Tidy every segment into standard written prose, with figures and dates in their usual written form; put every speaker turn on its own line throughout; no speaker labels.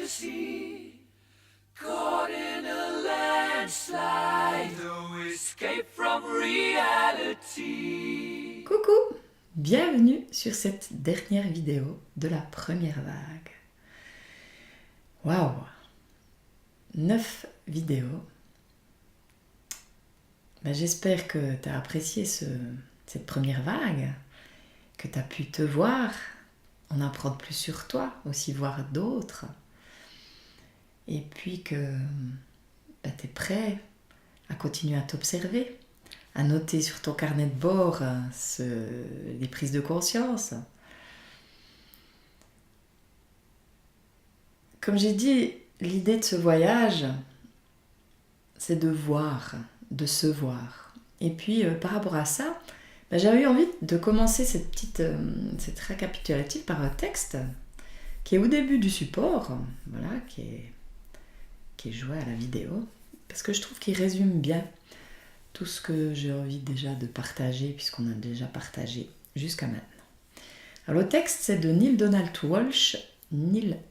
sea, caught in a landslide, no escape from reality.
Coucou, bienvenue sur cette dernière vidéo de la première vague. Waouh, 9 vidéos. J'espère que tu as apprécié cette première vague, que tu as pu te voir, en apprendre plus sur toi, aussi voir d'autres. Et puis que tu es prêt à continuer à t'observer, à noter sur ton carnet de bord les prises de conscience. Comme j'ai dit, l'idée de ce voyage, c'est de voir, de se voir. Et puis par rapport à ça, j'avais eu envie de commencer cette récapitulative par un texte qui est au début du support, voilà, qui est joué à la vidéo, parce que je trouve qu'il résume bien tout ce que j'ai envie déjà de partager, puisqu'on a déjà partagé jusqu'à maintenant. Alors le texte, c'est de Neale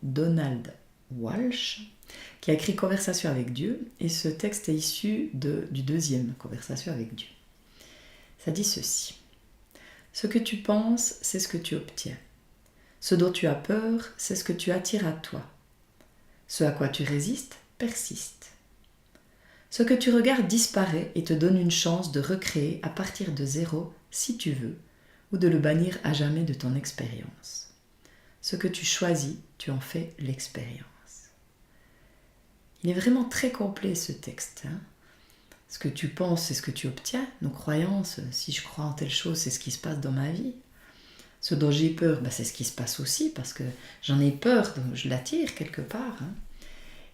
Donald Walsch, qui a écrit Conversation avec Dieu, et ce texte est issu du deuxième Conversation avec Dieu. Ça dit ceci: ce que tu penses, c'est ce que tu obtiens. Ce dont tu as peur, c'est ce que tu attires à toi. Ce à quoi tu résistes, persiste. Ce que tu regardes disparaît et te donne une chance de recréer à partir de zéro, si tu veux, ou de le bannir à jamais de ton expérience. Ce que tu choisis, tu en fais l'expérience. Il est vraiment très complet ce texte. Ce que tu penses, c'est ce que tu obtiens. Nos croyances, si je crois en telle chose, c'est ce qui se passe dans ma vie. Ce dont j'ai peur, c'est ce qui se passe aussi, parce que j'en ai peur, donc je l'attire quelque part.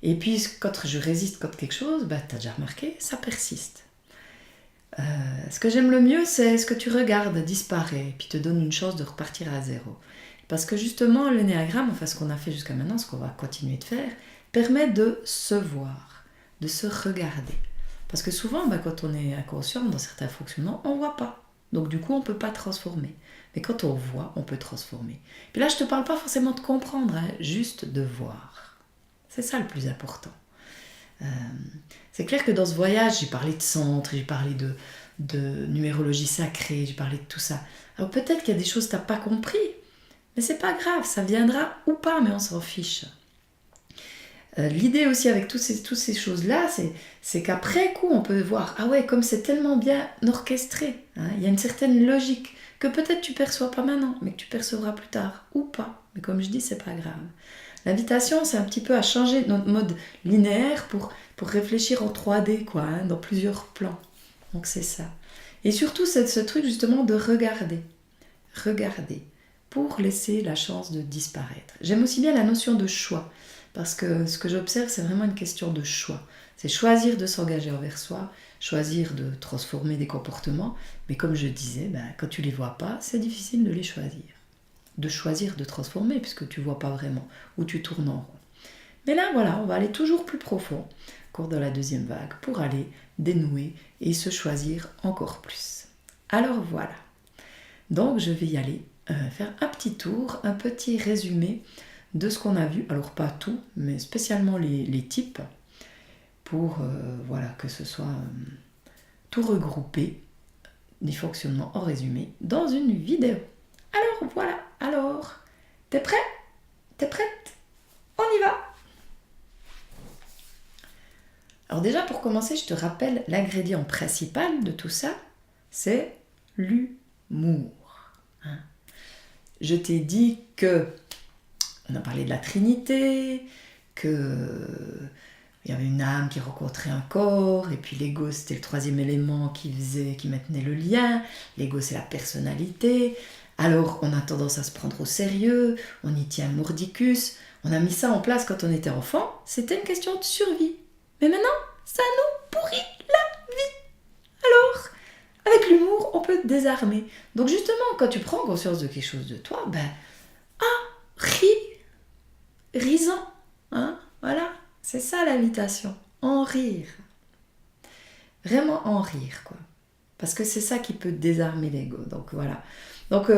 Et puis quand je résiste contre quelque chose, tu as déjà remarqué, ça persiste. Ce que j'aime le mieux, c'est ce que tu regardes disparaît, et puis te donne une chance de repartir à zéro. Parce que justement, l'énéagramme, enfin ce qu'on a fait jusqu'à maintenant, ce qu'on va continuer de faire, permet de se voir, de se regarder. Parce que souvent, quand on est inconscient dans certains fonctionnements, on ne voit pas. Donc du coup, on ne peut pas transformer. Mais quand on voit, on peut transformer. Puis là, je ne te parle pas forcément de comprendre, juste de voir. C'est ça le plus important. C'est clair que dans ce voyage, j'ai parlé de centre, j'ai parlé de numérologie sacrée, j'ai parlé de tout ça. Alors peut-être qu'il y a des choses que tu n'as pas compris, mais c'est pas grave, ça viendra ou pas, mais on s'en fiche. L'idée aussi avec toutes ces choses-là, c'est qu'après coup, on peut voir, ah ouais, comme c'est tellement bien orchestré, il y a une certaine logique que peut-être tu perçois pas maintenant, mais que tu percevras plus tard, ou pas. Mais comme je dis, c'est pas grave. L'invitation, c'est un petit peu à changer notre mode linéaire pour réfléchir en 3D, dans plusieurs plans. Donc c'est ça. Et surtout, c'est ce truc justement de regarder, pour laisser la chance de disparaître. J'aime aussi bien la notion de choix, parce que ce que j'observe, c'est vraiment une question de choix. C'est choisir de s'engager envers soi, choisir de transformer des comportements, mais comme je disais, quand tu ne les vois pas, c'est difficile de les choisir. De choisir de transformer, puisque tu ne vois pas vraiment, ou tu tournes en rond. Mais là, voilà, on va aller toujours plus profond, au cours de la deuxième vague, pour aller dénouer et se choisir encore plus. Alors voilà. Donc je vais y aller, faire un petit tour, un petit résumé de ce qu'on a vu. Alors pas tout, mais spécialement les types, pour que ce soit tout regroupé, des fonctionnements en résumé, dans une vidéo. Alors voilà, t'es prêt? T'es prête? On y va! Alors déjà pour commencer, je te rappelle l'ingrédient principal de tout ça, c'est l'humour. Je t'ai dit on a parlé de la Trinité, il y avait une âme qui rencontrait un corps, et puis l'ego c'était le troisième élément qui maintenait le lien. L'ego c'est la personnalité. Alors on a tendance à se prendre au sérieux, on y tient mordicus. On a mis ça en place quand on était enfant, c'était une question de survie. Mais maintenant, ça nous pourrit la vie. Alors, avec l'humour, on peut désarmer. Donc justement, quand tu prends conscience de quelque chose de toi, risant, voilà, c'est ça l'invitation, en rire. Vraiment en rire, parce que c'est ça qui peut désarmer l'ego. Donc voilà. Donc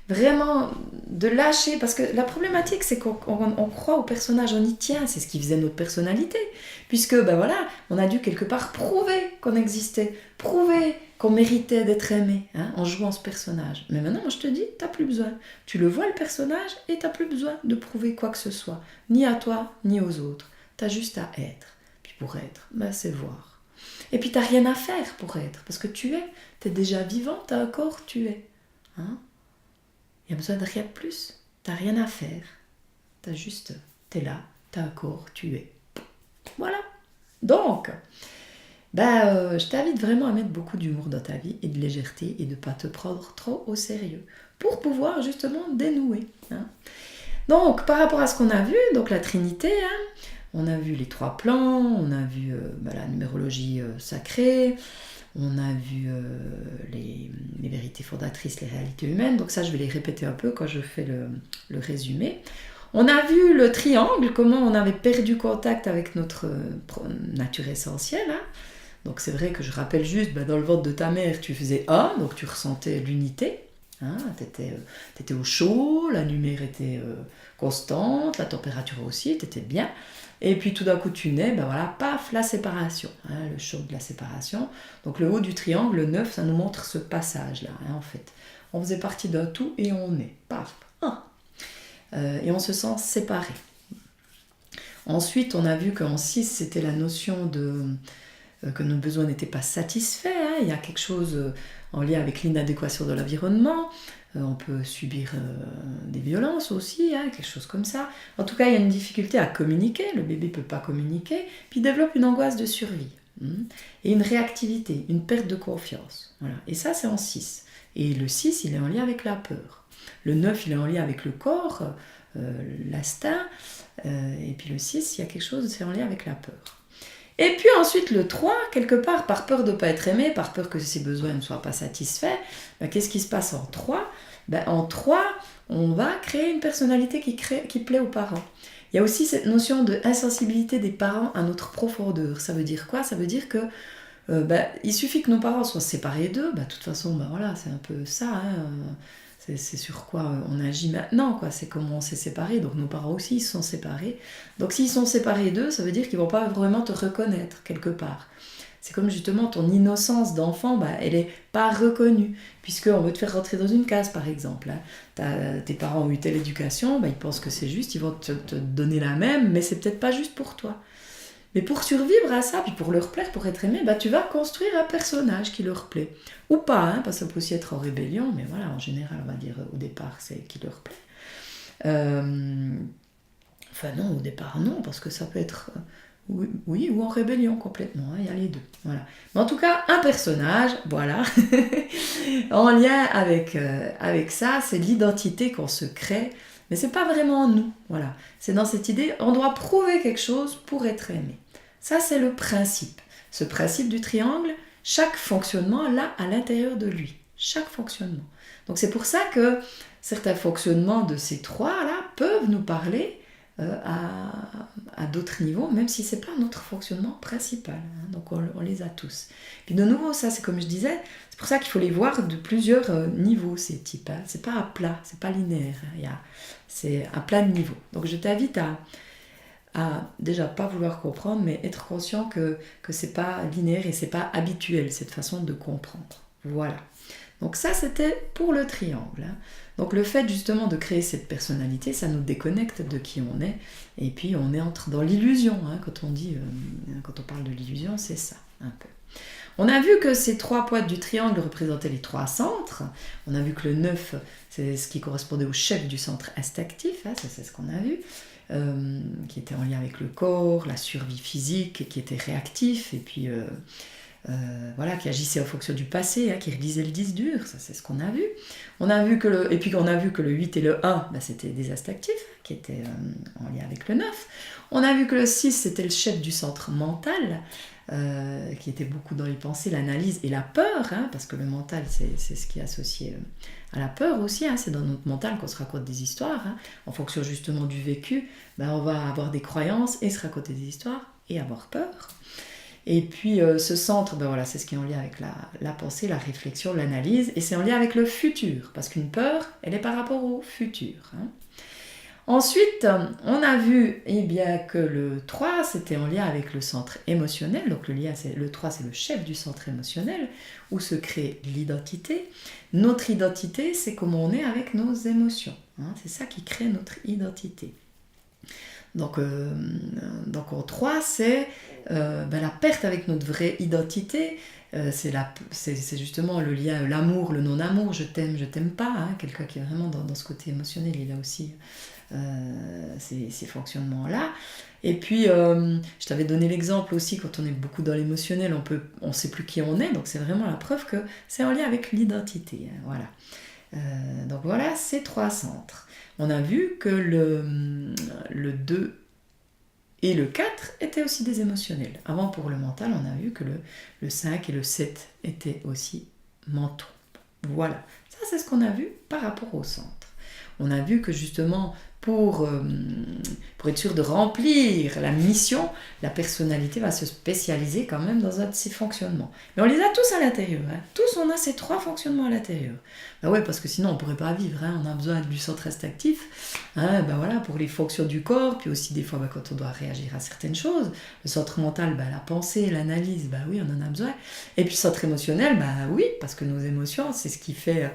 vraiment de lâcher, parce que la problématique c'est qu'on croit au personnage, on y tient, c'est ce qui faisait notre personnalité, puisque ben voilà, on a dû quelque part prouver qu'on existait, prouver qu'on méritait d'être aimé, hein, en jouant ce personnage. Mais maintenant, moi, je te dis, t'as plus besoin. Tu le vois, le personnage, et t'as plus besoin de prouver quoi que ce soit, ni à toi, ni aux autres. T'as juste à être. Puis pour être, ben, c'est voir. Et puis t'as rien à faire pour être, parce que tu es. T'es déjà vivant, t'as un corps, tu es. Hein? Il y a besoin de rien de plus. T'as rien à faire. T'es là, t'as un corps, tu es. Voilà. Donc, je t'invite vraiment à mettre beaucoup d'humour dans ta vie et de légèreté et de ne pas te prendre trop au sérieux pour pouvoir justement dénouer. Hein. Donc, par rapport à ce qu'on a vu, donc la Trinité, hein, on a vu les 3 plans, on a vu la numérologie sacrée, on a vu les vérités fondatrices, les réalités humaines. Donc ça, je vais les répéter un peu quand je fais le résumé. On a vu le triangle, comment on avait perdu contact avec notre nature essentielle. Hein. Donc c'est vrai que je rappelle juste, dans le ventre de ta mère, tu faisais A, donc tu ressentais l'unité. Hein, t'étais au chaud, la lumière était constante, la température aussi, t'étais bien. Et puis tout d'un coup tu nais, paf, la séparation, hein, le choc de la séparation. Donc le haut du triangle, le 9, ça nous montre ce passage-là, hein, en fait. On faisait partie d'un tout et on est, paf, et on se sent séparé. Ensuite, on a vu qu'en 6, c'était la notion que nos besoins n'étaient pas satisfaits. Hein. Il y a quelque chose en lien avec l'inadéquation de l'environnement. On peut subir des violences aussi, hein, quelque chose comme ça. En tout cas, il y a une difficulté à communiquer. Le bébé ne peut pas communiquer. Puis il développe une angoisse de survie. Et une réactivité, une perte de confiance. Voilà. Et ça, c'est en 6. Et le 6, il est en lien avec la peur. Le 9, il est en lien avec le corps, l'instinct. Et puis le 6, il y a quelque chose, c'est en lien avec la peur. Et puis ensuite le 3, quelque part, par peur de ne pas être aimé, par peur que ses besoins ne soient pas satisfaits, qu'est-ce qui se passe en 3 ? En 3, on va créer une personnalité qui plaît aux parents. Il y a aussi cette notion d'insensibilité des parents à notre profondeur. Ça veut dire quoi ? Ça veut dire que il suffit que nos parents soient séparés d'eux, de toute façon, c'est un peu ça, hein, c'est sur quoi on agit maintenant, quoi. C'est comment on s'est séparés, donc nos parents aussi ils se sont séparés. Donc s'ils sont séparés d'eux, ça veut dire qu'ils ne vont pas vraiment te reconnaître quelque part. C'est comme justement ton innocence d'enfant, elle n'est pas reconnue, puisqu'on veut te faire rentrer dans une case par exemple. Hein. Tes parents ont eu telle éducation, ils pensent que c'est juste, ils vont te donner la même, mais c'est peut-être pas juste pour toi. Mais pour survivre à ça, puis pour leur plaire, pour être aimé, tu vas construire un personnage qui leur plaît. Ou pas, hein, parce que ça peut aussi être en rébellion, mais voilà, en général, on va dire au départ, c'est qui leur plaît. Enfin non, au départ, non, parce que ça peut être... oui, ou en rébellion complètement, hein, il y a les deux. Voilà. Mais en tout cas, un personnage, voilà, en lien avec ça, c'est l'identité qu'on se crée, mais c'est pas vraiment nous, voilà. C'est dans cette idée, on doit prouver quelque chose pour être aimé. Ça, c'est le principe. Ce principe du triangle, chaque fonctionnement l'a à l'intérieur de lui. Chaque fonctionnement. Donc c'est pour ça que certains fonctionnements de ces trois-là peuvent nous parler à d'autres niveaux, même si c'est pas notre fonctionnement principal. Hein, donc on les a tous. Puis de nouveau, ça c'est comme je disais, c'est pour ça qu'il faut les voir de plusieurs niveaux, ces types. Hein. C'est pas à plat, c'est pas linéaire. Hein. C'est à plein de niveaux. Donc je t'invite à déjà pas vouloir comprendre, mais être conscient que c'est pas linéaire et c'est pas habituel, cette façon de comprendre. Voilà. Donc ça, c'était pour le triangle. Hein. Donc le fait justement de créer cette personnalité, ça nous déconnecte de qui on est, et puis on entre dans l'illusion. Hein, quand on parle de l'illusion, c'est ça, un peu. On a vu que ces trois pointes du triangle représentaient les trois centres. On a vu que le 9, c'est ce qui correspondait au chef du centre instinctif, hein, ça c'est ce qu'on a vu, qui était en lien avec le corps, la survie physique, et qui était réactif, et puis... qui agissait en fonction du passé, hein, qui relisait le disque dur, ça c'est ce qu'on a vu. On a vu que le 8 et le 1, c'était des instinctifs, qui étaient en lien avec le 9. On a vu que le 6, c'était le chef du centre mental, qui était beaucoup dans les pensées, l'analyse et la peur, hein, parce que le mental, c'est ce qui est associé à la peur aussi, hein, c'est dans notre mental qu'on se raconte des histoires, hein. En fonction justement du vécu, on va avoir des croyances et se raconter des histoires et avoir peur. Et puis ce centre, ben voilà, c'est ce qui est en lien avec la pensée, la réflexion, l'analyse, et c'est en lien avec le futur, parce qu'une peur, elle est par rapport au futur. Hein. Ensuite, on a vu eh bien, que le 3, c'était en lien avec le centre émotionnel. Donc le 3, c'est le chef du centre émotionnel, où se crée l'identité. Notre identité, c'est comment on est avec nos émotions. Hein, c'est ça qui crée notre identité. Donc en 3, c'est la perte avec notre vraie identité. C'est justement le lien, l'amour, le non-amour, je t'aime pas. Hein, quelqu'un qui est vraiment dans ce côté émotionnel, il a aussi ces fonctionnements-là. Et puis, je t'avais donné l'exemple aussi, quand on est beaucoup dans l'émotionnel, on ne sait plus qui on est, donc c'est vraiment la preuve que c'est en lien avec l'identité. Hein, voilà. Donc voilà, ces 3 centres. On a vu que le 2 et le 4 étaient aussi des émotionnels. Avant, pour le mental, on a vu que le 5 et le 7 étaient aussi mentaux. Voilà, ça c'est ce qu'on a vu par rapport au centre. On a vu que justement, pour être sûr de remplir la mission, la personnalité va se spécialiser quand même dans un de ces fonctionnements. Mais on les a tous à l'intérieur. Hein. Tous, on a ces 3 fonctionnements à l'intérieur. Ben ouais, parce que sinon, on ne pourrait pas vivre. Hein. On a besoin du centre instinctif voilà, pour les fonctions du corps, puis aussi des fois quand on doit réagir à certaines choses. Le centre mental, la pensée, l'analyse, oui, on en a besoin. Et puis le centre émotionnel, oui, parce que nos émotions, c'est ce qui fait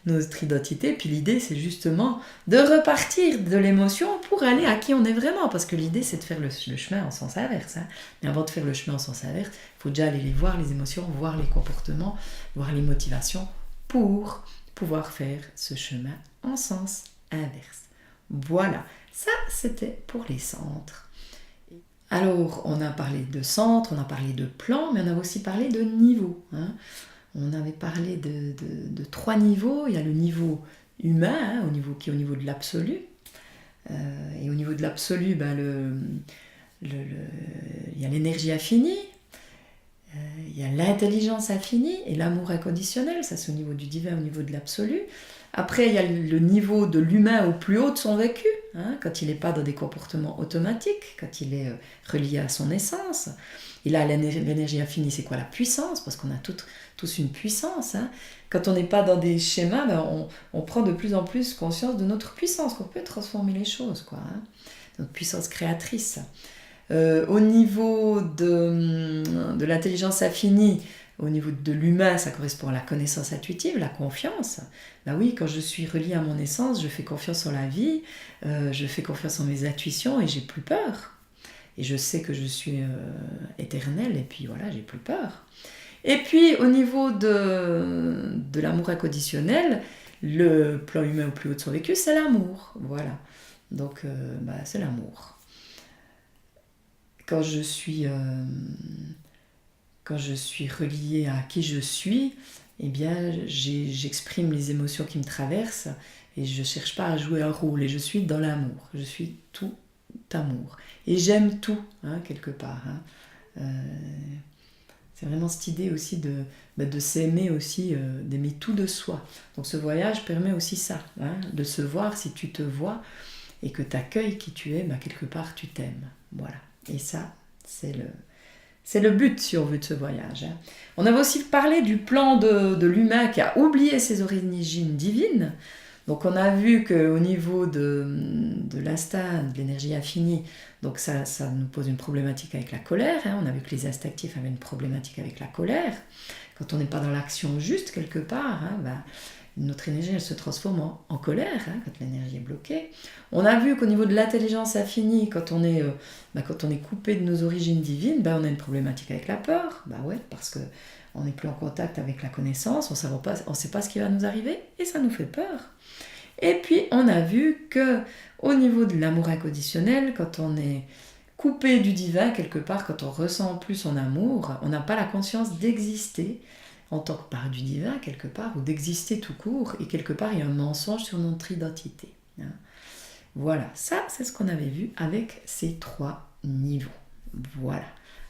notre identité. Puis l'idée, c'est justement de repartir de l'émotion pour aller à qui on est vraiment. Parce que l'idée, c'est de faire le chemin en sens inverse. Hein. Mais avant de faire le chemin en sens inverse, il faut déjà aller les voir, les émotions, voir les comportements, voir les motivations pour pouvoir faire ce chemin en sens inverse. Voilà, ça c'était pour les centres. Alors, on a parlé de centre, on a parlé de plan, mais on a aussi parlé de niveau. Hein. On avait parlé de 3 niveaux. Il y a le niveau humain, hein, qui est au niveau de l'absolu. Et au niveau de l'absolu, il y a l'énergie infinie, il y a l'intelligence infinie et l'amour inconditionnel. Ça, c'est au niveau du divin, au niveau de l'absolu. Après, il y a le niveau de l'humain au plus haut de son vécu, hein, quand il n'est pas dans des comportements automatiques, quand il est relié à son essence. Il a l'énergie infinie, c'est quoi la puissance? Parce qu'on a tous une puissance. Hein. Quand on n'est pas dans des schémas, on prend de plus en plus conscience de notre puissance, qu'on peut transformer les choses, quoi, hein. Notre puissance créatrice. Au niveau de l'intelligence infinie, au niveau de l'humain, ça correspond à la connaissance intuitive, la confiance. Oui, quand je suis reliée à mon essence, je fais confiance en la vie, je fais confiance en mes intuitions et j'ai plus peur. Et je sais que je suis éternelle et puis voilà, j'ai plus peur. Et puis au niveau de l'amour inconditionnel, le plan humain au plus haut de son vécu, c'est l'amour. Voilà. Donc c'est l'amour. Quand je suis reliée à qui je suis, eh bien, j'exprime les émotions qui me traversent et je ne cherche pas à jouer un rôle. Et je suis dans l'amour. Je suis tout amour. Et j'aime tout, hein, quelque part. Hein. C'est vraiment cette idée aussi de s'aimer aussi, d'aimer tout de soi. Donc ce voyage permet aussi ça, hein, de se voir si tu te vois et que tu accueilles qui tu es, quelque part tu t'aimes. Voilà. Et ça, c'est le but, si on veut, de ce voyage. Hein. On avait aussi parlé du plan de l'humain qui a oublié ses origines divines. Donc on a vu qu'au niveau de l'instinct, de l'énergie infinie, donc ça nous pose une problématique avec la colère. Hein. On a vu que les instinctifs avaient une problématique avec la colère. Quand on n'est pas dans l'action juste quelque part, hein, notre énergie elle se transforme en colère, hein, quand l'énergie est bloquée. On a vu qu'au niveau de l'intelligence infinie, quand on est coupé de nos origines divines, on a une problématique avec la peur. Parce que on n'est plus en contact avec la connaissance, on ne sait pas ce qui va nous arriver et ça nous fait peur. Et puis on a vu que au niveau de l'amour inconditionnel, quand on est coupé du divin quelque part, quand on ressent plus son amour, on n'a pas la conscience d'exister en tant que part du divin quelque part, ou d'exister tout court, et quelque part il y a un mensonge sur notre identité. Hein. Voilà, ça c'est ce qu'on avait vu avec ces 3 niveaux. Voilà.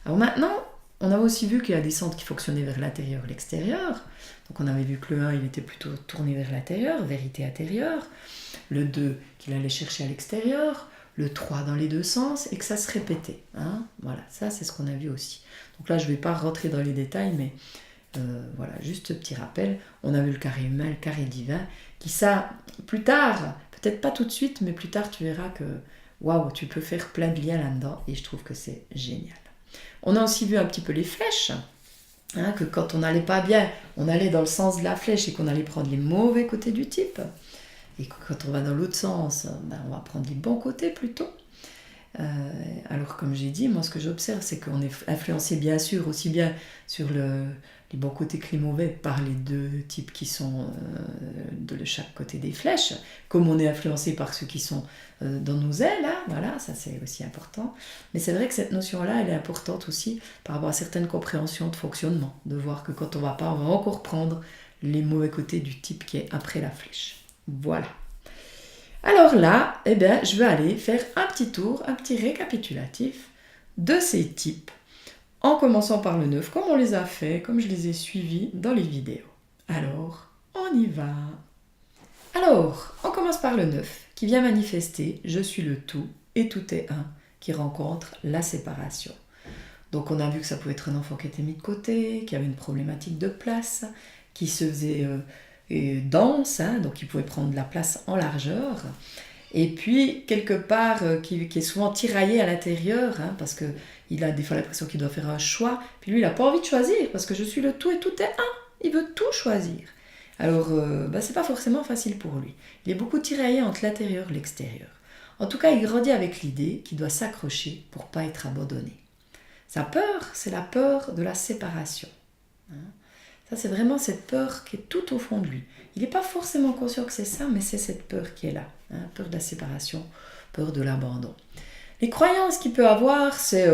Alors maintenant, on a aussi vu qu'il y a des centres qui fonctionnaient vers l'intérieur et l'extérieur. Donc on avait vu que le 1, il était plutôt tourné vers l'intérieur, vérité intérieure. Le 2, qu'il allait chercher à l'extérieur. le 3 dans les deux sens et que ça se répétait. Hein. Voilà, ça c'est ce qu'on a vu aussi. Donc là, je ne vais pas rentrer dans les détails, mais voilà, juste petit rappel. On a vu le carré humain, le carré divin, qui ça, plus tard, peut-être pas tout de suite, mais plus tard, tu verras que, waouh, tu peux faire plein de liens là-dedans, et je trouve que c'est génial. On a aussi vu un petit peu les flèches, hein, que quand on n'allait pas bien, on allait dans le sens de la flèche et qu'on allait prendre les mauvais côtés du type. Et que quand on va dans l'autre sens, ben, on va prendre les bons côtés plutôt. Alors comme j'ai dit, moi ce que j'observe, c'est qu'on est influencé bien sûr aussi bien sur les bons côtés que les mauvais par les deux types qui sont de chaque côté des flèches, comme on est influencé par ceux qui sont dans nos ailes, hein, voilà, ça c'est aussi important. Mais c'est vrai que cette notion-là, elle est importante aussi par rapport à certaines compréhensions de fonctionnement, de voir que quand on va pas, on va encore prendre les mauvais côtés du type qui est après la flèche. Voilà. Alors là, eh bien, je vais aller faire un petit tour, un petit récapitulatif de ces types, en commençant par le 9, comme on les a fait, comme je les ai suivis dans les vidéos. Alors, on y va. Alors, on commence par le 9, qui vient manifester « Je suis le tout et tout est un », qui rencontre la séparation. Donc on a vu que ça pouvait être un enfant qui était mis de côté, qui avait une problématique de place, qui se faisait... dense, hein, donc il pouvait prendre de la place en largeur, et puis quelque part qui est souvent tiraillé à l'intérieur, hein, parce qu'il a des fois l'impression qu'il doit faire un choix, puis lui il n'a pas envie de choisir, parce que je suis le tout et tout est un, il veut tout choisir. Alors c'est pas forcément facile pour lui. Il est beaucoup tiraillé entre l'intérieur et l'extérieur. En tout cas, il grandit avec l'idée qu'il doit s'accrocher pour pas être abandonné. Sa peur, c'est la peur de la séparation. Hein. Ça, c'est vraiment cette peur qui est tout au fond de lui. Il n'est pas forcément conscient que c'est ça, mais c'est cette peur qui est là. Hein, peur de la séparation, peur de l'abandon. Les croyances qu'il peut avoir, c'est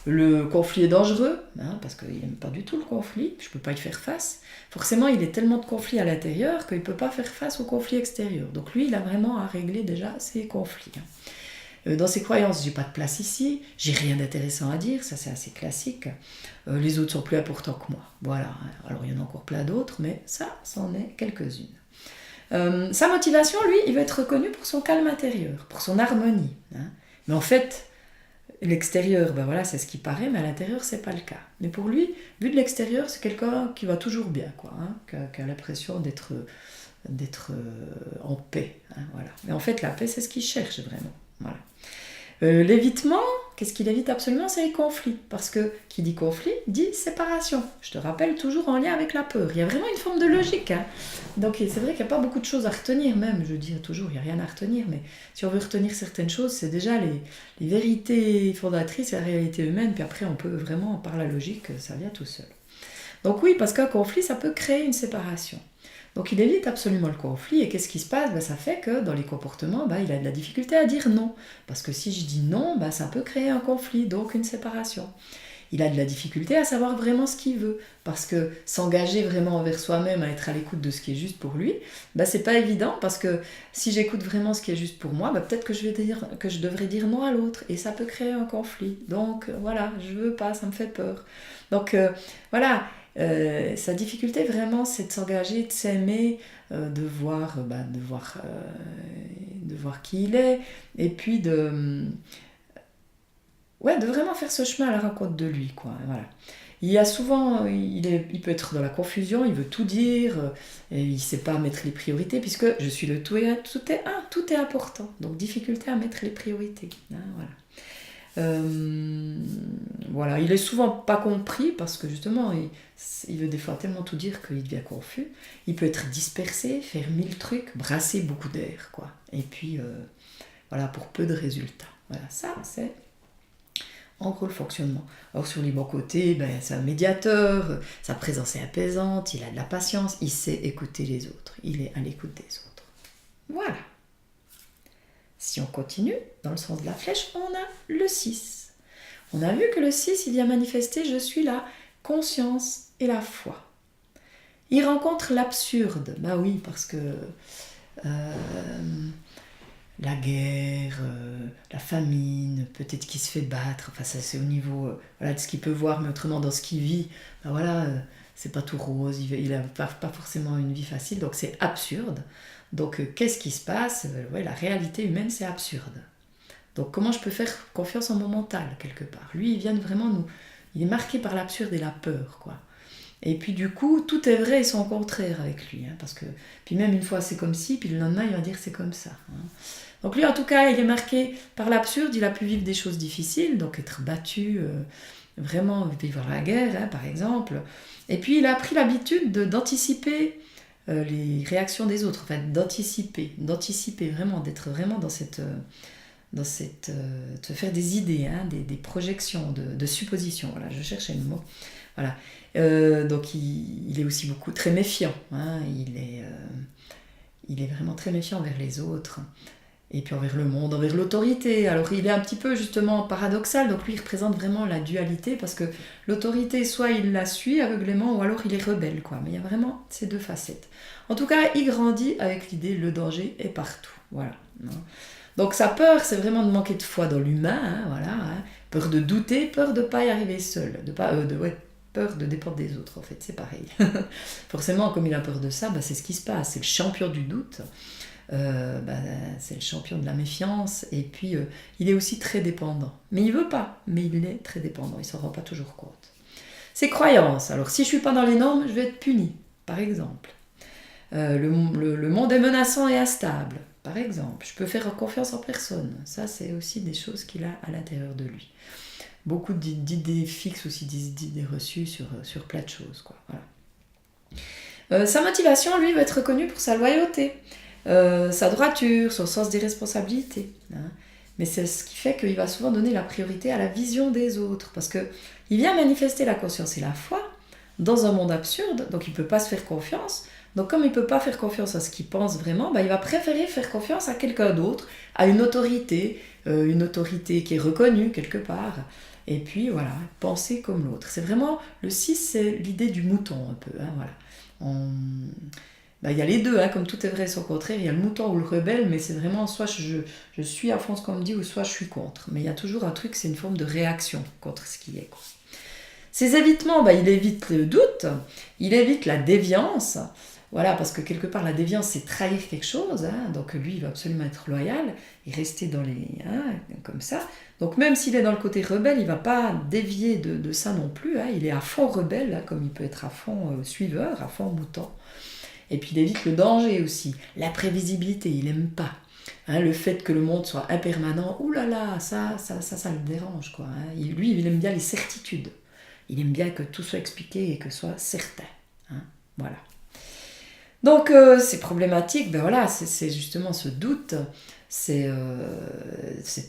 le conflit est dangereux, hein, parce qu'il n'aime pas du tout le conflit, je ne peux pas y faire face. Forcément, il a tellement de conflits à l'intérieur qu'il ne peut pas faire face aux conflits extérieurs. Donc lui, il a vraiment à régler déjà ses conflits. Hein. Dans ses croyances, j'ai pas de place ici, j'ai rien d'intéressant à dire, ça c'est assez classique. Les autres sont plus importants que moi. Voilà, alors il y en a encore plein d'autres, mais ça, c'en est quelques-unes. Sa motivation, lui, il veut être reconnu pour son calme intérieur, pour son harmonie. Hein. Mais en fait, l'extérieur, ben voilà, c'est ce qui paraît, mais à l'intérieur, c'est pas le cas. Mais pour lui, vu de l'extérieur, c'est quelqu'un qui va toujours bien, quoi, hein, qui a l'impression d'être en paix. Hein, voilà. Mais en fait, la paix, c'est ce qu'il cherche vraiment. Voilà. L'évitement, qu'est-ce qu'il évite absolument? C'est les conflits. Parce que qui dit conflit, dit séparation. Je te rappelle, toujours en lien avec la peur. Il y a vraiment une forme de logique. Hein. Donc c'est vrai qu'il n'y a pas beaucoup de choses à retenir même. Je dis toujours, il n'y a rien à retenir. Mais si on veut retenir certaines choses, c'est déjà les vérités fondatrices et la réalité humaine. Puis après, on peut vraiment, par la logique, ça vient tout seul. Donc oui, parce qu'un conflit, ça peut créer une séparation. Donc il évite absolument le conflit, et qu'est-ce qui se passe? Ça fait que dans les comportements, il a de la difficulté à dire non. Parce que si je dis non, ça peut créer un conflit, donc une séparation. Il a de la difficulté à savoir vraiment ce qu'il veut, parce que s'engager vraiment envers soi-même, à être à l'écoute de ce qui est juste pour lui, c'est pas évident, parce que si j'écoute vraiment ce qui est juste pour moi, peut-être que je devrais dire non à l'autre, et ça peut créer un conflit. Donc voilà, je veux pas, ça me fait peur. Donc voilà, sa difficulté vraiment, c'est de s'engager, de s'aimer, de voir qui il est, et puis de vraiment faire ce chemin à la rencontre de lui, quoi. Voilà. Il y a souvent, il peut être dans la confusion, il veut tout dire, et il ne sait pas mettre les priorités, puisque je suis le tout et un, tout est important. Donc difficulté à mettre les priorités. Hein, voilà. Voilà, il est souvent pas compris parce que justement il veut des fois tellement tout dire qu'il devient confus. Il peut être dispersé, faire 1000 trucs, brasser beaucoup d'air, quoi. Et puis voilà, pour peu de résultats. Voilà, ça c'est en gros le fonctionnement. Alors sur les bons côtés, c'est un médiateur, sa présence est apaisante, il a de la patience, il sait écouter les autres, il est à l'écoute des autres. Voilà. Si on continue, dans le sens de la flèche, on a le 6. On a vu que le 6, il vient manifester « Je suis la conscience et la foi ». Il rencontre l'absurde. Oui, parce que la guerre, la famine, peut-être qu'il se fait battre, enfin ça c'est au niveau de ce qu'il peut voir, mais autrement dans ce qu'il vit, c'est pas tout rose, il n'a pas forcément une vie facile, donc c'est absurde. Donc qu'est-ce qui se passe? La réalité humaine, c'est absurde. Donc comment je peux faire confiance en mon mental, quelque part? Lui, il vient vraiment nous... Il est marqué par l'absurde et la peur, quoi. Et puis du coup, tout est vrai et son contraire avec lui. Hein, parce que, puis même une fois c'est comme ci, puis le lendemain il va dire c'est comme ça. Hein. Donc lui en tout cas, il est marqué par l'absurde, il a pu vivre des choses difficiles, donc être battu, vraiment vivre la guerre hein, par exemple. Et puis il a pris l'habitude d'anticiper les réactions des autres, enfin d'anticiper vraiment, d'être vraiment dans cette... te faire des idées, hein, des projections, de suppositions. Voilà, je cherchais le mot. Voilà. Donc il est aussi beaucoup très méfiant. Hein, il est vraiment très méfiant envers les autres. Et puis envers le monde, envers l'autorité. Alors il est un petit peu justement paradoxal, donc lui il représente vraiment la dualité, parce que l'autorité, soit il la suit aveuglément, ou alors il est rebelle, quoi. Mais il y a vraiment ces deux facettes. En tout cas, il grandit avec l'idée, le danger est partout. Voilà. Donc sa peur, c'est vraiment de manquer de foi dans l'humain, hein, voilà, hein. Peur de douter, peur de ne pas y arriver seul, peur de dépendre des autres, en fait, c'est pareil. Forcément, comme il a peur de ça, c'est ce qui se passe, c'est le champion du doute, c'est le champion de la méfiance, et puis il est aussi très dépendant. Mais il veut pas, mais il est très dépendant, il s'en rend pas toujours compte. Ses croyances, alors si je suis pas dans les normes, je vais être puni, par exemple. Le monde est menaçant et instable, par exemple. Je peux faire confiance en personne. Ça, c'est aussi des choses qu'il a à l'intérieur de lui. Beaucoup d'idées fixes aussi, d'idées reçues sur plein de choses, quoi. Voilà. Sa motivation, lui, va être reconnue pour sa loyauté, sa droiture, son sens des responsabilités. Hein. Mais c'est ce qui fait qu'il va souvent donner la priorité à la vision des autres, parce qu'il vient manifester la conscience et la foi dans un monde absurde, donc il ne peut pas se faire confiance. Donc comme il ne peut pas faire confiance à ce qu'il pense vraiment, il va préférer faire confiance à quelqu'un d'autre, à une autorité qui est reconnue quelque part. Et puis voilà, penser comme l'autre. C'est vraiment, le 6, c'est l'idée du mouton un peu. Hein, voilà. Il y a les deux, hein, comme tout est vrai et son contraire, il y a le mouton ou le rebelle, mais c'est vraiment soit je suis à fond ce qu'on me dit, ou soit je suis contre. Mais il y a toujours un truc, c'est une forme de réaction contre ce qui est, quoi. Ces évitements, il évite le doute, il évite la déviance. Voilà, parce que quelque part, la déviance, c'est trahir quelque chose. Hein, donc lui, il va absolument être loyal et rester dans les... Hein, comme ça. Donc même s'il est dans le côté rebelle, il ne va pas dévier de ça non plus. Hein, il est à fond rebelle, hein, comme il peut être à fond suiveur, à fond mouton. Et puis il évite le danger aussi. La prévisibilité, il n'aime pas. Hein, le fait que le monde soit impermanent, oulala, ça le dérange, quoi. Hein. Lui, il aime bien les certitudes. Il aime bien que tout soit expliqué et que ce soit certain. Hein, voilà. Donc ces problématiques, c'est justement ce doute, c'est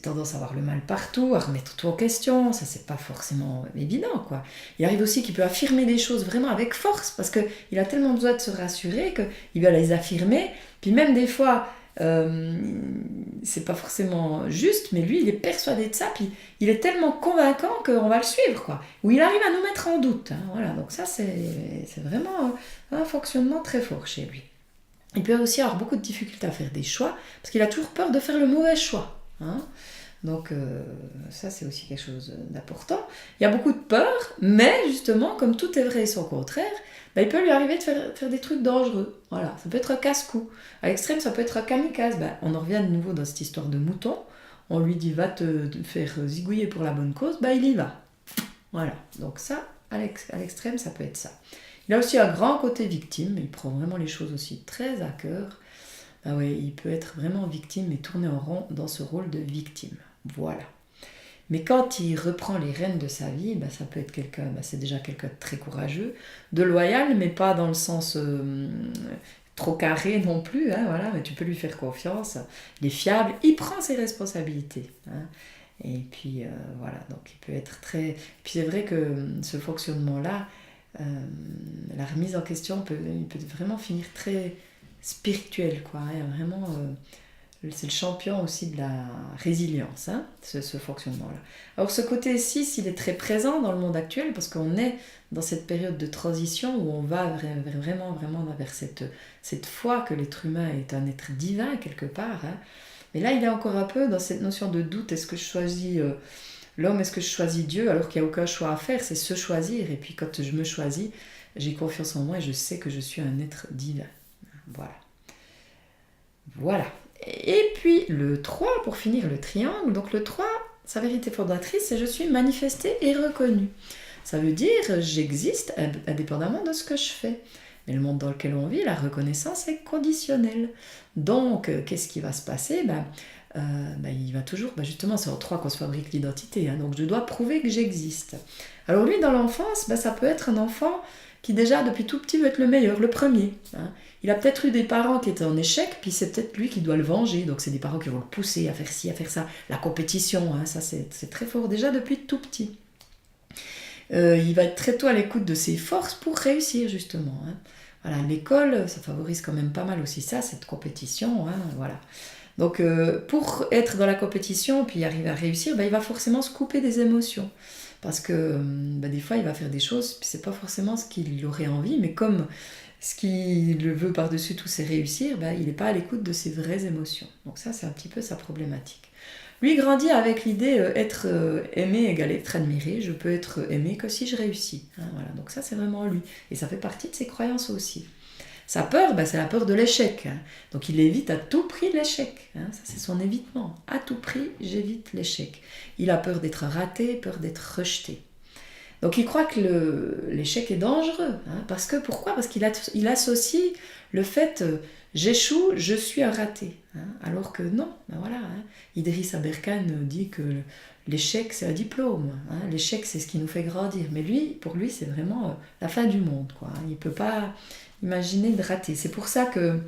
tendance à avoir le mal partout, à remettre tout en question, ça c'est pas forcément évident, quoi. Il arrive aussi qu'il peut affirmer des choses vraiment avec force, parce qu'il a tellement besoin de se rassurer qu'il va les affirmer, puis même des fois, c'est pas forcément juste, mais lui il est persuadé de ça, puis il est tellement convaincant qu'on va le suivre, quoi. Ou il arrive à nous mettre en doute, hein, voilà. Donc ça c'est vraiment un fonctionnement très fort chez lui. Il peut aussi avoir beaucoup de difficultés à faire des choix, parce qu'il a toujours peur de faire le mauvais choix, hein. Donc ça c'est aussi quelque chose d'important. Il y a beaucoup de peur, mais justement, comme tout est vrai et son contraire, il peut lui arriver de faire des trucs dangereux. Voilà, ça peut être un casse-cou. À l'extrême, ça peut être un kamikaze. On en revient de nouveau dans cette histoire de mouton. On lui dit, va te faire zigouiller pour la bonne cause, il y va. Voilà, donc ça, à l'extrême, ça peut être ça. Il a aussi un grand côté victime, il prend vraiment les choses aussi très à cœur. Il peut être vraiment victime et tourner en rond dans ce rôle de victime. Voilà. Mais quand il reprend les rênes de sa vie, ça peut être quelqu'un, c'est déjà quelqu'un de très courageux, de loyal, mais pas dans le sens trop carré non plus, hein, voilà, mais tu peux lui faire confiance, il est fiable, il prend ses responsabilités. Hein, et puis voilà, donc il peut être très... Puis c'est vrai que ce fonctionnement-là, la remise en question, il peut vraiment finir très spirituel, quoi, hein, vraiment... c'est le champion aussi de la résilience, hein, ce fonctionnement-là. Alors ce côté 6, il est très présent dans le monde actuel parce qu'on est dans cette période de transition où on va vraiment vers cette foi que l'être humain est un être divin quelque part. Hein. Mais là, il est encore un peu dans cette notion de doute. Est-ce que je choisis l'homme, est-ce que je choisis Dieu alors qu'il n'y a aucun choix à faire? C'est se choisir. Et puis quand je me choisis, j'ai confiance en moi et je sais que je suis un être divin. Voilà. Et puis le 3, pour finir le triangle, donc le 3, sa vérité fondatrice, c'est je suis manifestée et reconnue. Ça veut dire j'existe indépendamment de ce que je fais. Mais le monde dans lequel on vit, la reconnaissance est conditionnelle. Donc, qu'est-ce qui va se passer il va toujours, justement, c'est en 3 qu'on se fabrique l'identité. Donc, je dois prouver que j'existe. Alors lui, dans l'enfance, ça peut être un enfant qui déjà, depuis tout petit, veut être le meilleur, le premier. Il a peut-être eu des parents qui étaient en échec, puis c'est peut-être lui qui doit le venger. Donc, c'est des parents qui vont le pousser à faire ci, à faire ça. La compétition, ça, c'est très fort déjà depuis tout petit. Il va être très tôt à l'écoute de ses forces pour réussir, justement. Voilà, l'école, ça favorise quand même pas mal aussi ça, cette compétition. Voilà. Donc, pour être dans la compétition, puis arriver à réussir, il va forcément se couper des émotions. Parce que des fois, il va faire des choses, puis c'est pas forcément ce qu'il aurait envie, mais comme ce qu'il veut par-dessus tout, c'est réussir, il n'est pas à l'écoute de ses vraies émotions. Donc ça, c'est un petit peu sa problématique. Lui, il grandit avec l'idée être aimé égale être admiré. Je peux être aimé que si je réussis. Voilà. Donc ça, c'est vraiment lui. Et ça fait partie de ses croyances aussi. Sa peur, c'est la peur de l'échec. Donc il évite à tout prix l'échec. Ça, c'est son évitement. À tout prix, j'évite l'échec. Il a peur d'être raté, peur d'être rejeté. Donc il croit que l'échec est dangereux. Pourquoi ? Parce qu'il associe le fait j'échoue, je suis un raté. Alors que non, Idriss Aberkan dit que l'échec c'est un diplôme. L'échec c'est ce qui nous fait grandir. Mais pour lui c'est vraiment la fin du monde. Il ne peut pas imaginer de rater. C'est pour ça que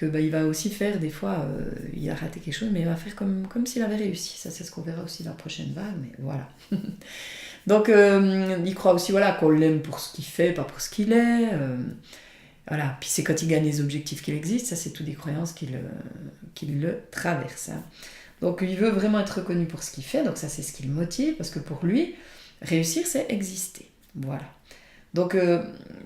il va aussi faire des fois, il a raté quelque chose, mais il va faire comme s'il avait réussi. Ça c'est ce qu'on verra aussi dans la prochaine vague, mais voilà. Donc, il croit aussi qu'on l'aime pour ce qu'il fait, pas pour ce qu'il est. Voilà. Puis c'est quand il gagne les objectifs qu'il existe, ça c'est toutes des croyances qui le traversent. Donc il veut vraiment être reconnu pour ce qu'il fait, donc ça c'est ce qui le motive, parce que pour lui, réussir c'est exister. Voilà. Donc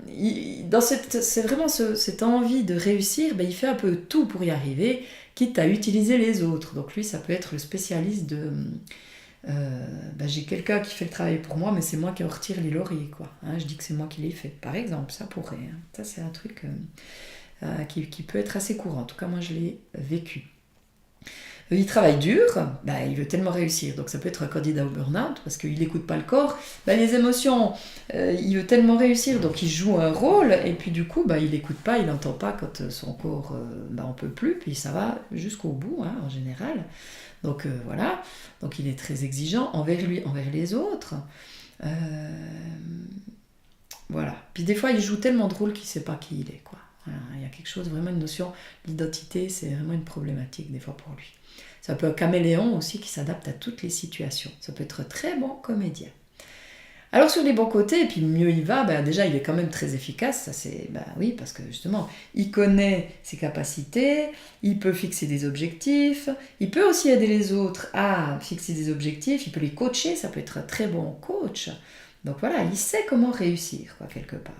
c'est vraiment cette envie de réussir, il fait un peu tout pour y arriver, quitte à utiliser les autres. Donc lui, ça peut être le spécialiste de... j'ai quelqu'un qui fait le travail pour moi, mais c'est moi qui en retire les lauriers, je dis que c'est moi qui l'ai fait, par exemple, ça pourrait. Ça, c'est un truc qui peut être assez courant. En tout cas, moi, je l'ai vécu. Il travaille dur, il veut tellement réussir. Donc, ça peut être un candidat au burn-out, parce qu'il n'écoute pas le corps. Les émotions, il veut tellement réussir, donc il joue un rôle, et puis du coup, il n'écoute pas, il n'entend pas quand son corps, on peut plus, puis ça va jusqu'au bout, en général. Donc voilà, donc il est très exigeant envers lui, envers les autres. Voilà. Puis des fois, il joue tellement de rôles qu'il ne sait pas qui il est. Voilà. Il y a quelque chose, vraiment une notion, l'identité, c'est vraiment une problématique des fois pour lui. C'est un peu un caméléon aussi qui s'adapte à toutes les situations. Ça peut être un très bon comédien. Alors sur les bons côtés, et puis mieux il va, déjà il est quand même très efficace, ça c'est, oui, parce que justement, il connaît ses capacités, il peut fixer des objectifs, il peut aussi aider les autres à fixer des objectifs, il peut les coacher, ça peut être un très bon coach. Donc voilà, il sait comment réussir, quelque part.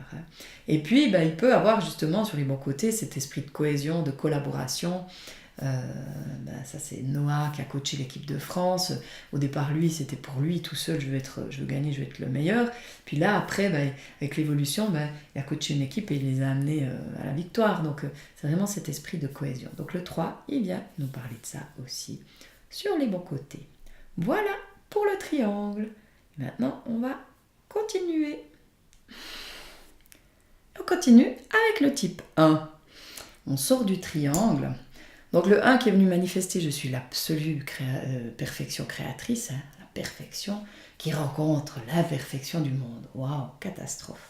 Et puis, il peut avoir justement sur les bons côtés cet esprit de cohésion, de collaboration. Ça c'est Noah qui a coaché l'équipe de France. Au départ lui c'était pour lui tout seul, je veux gagner, je veux être le meilleur. Puis là après avec l'évolution il a coaché une équipe et il les a amenés à la victoire. Donc c'est vraiment cet esprit de cohésion. Donc le 3 il vient nous parler de ça aussi sur les bons côtés. Voilà pour le triangle. Maintenant on va continuer. On continue avec le type 1. On sort du triangle. Donc le 1 qui est venu manifester, je suis l'absolue perfection créatrice, la perfection qui rencontre l'imperfection du monde. Waouh, catastrophe.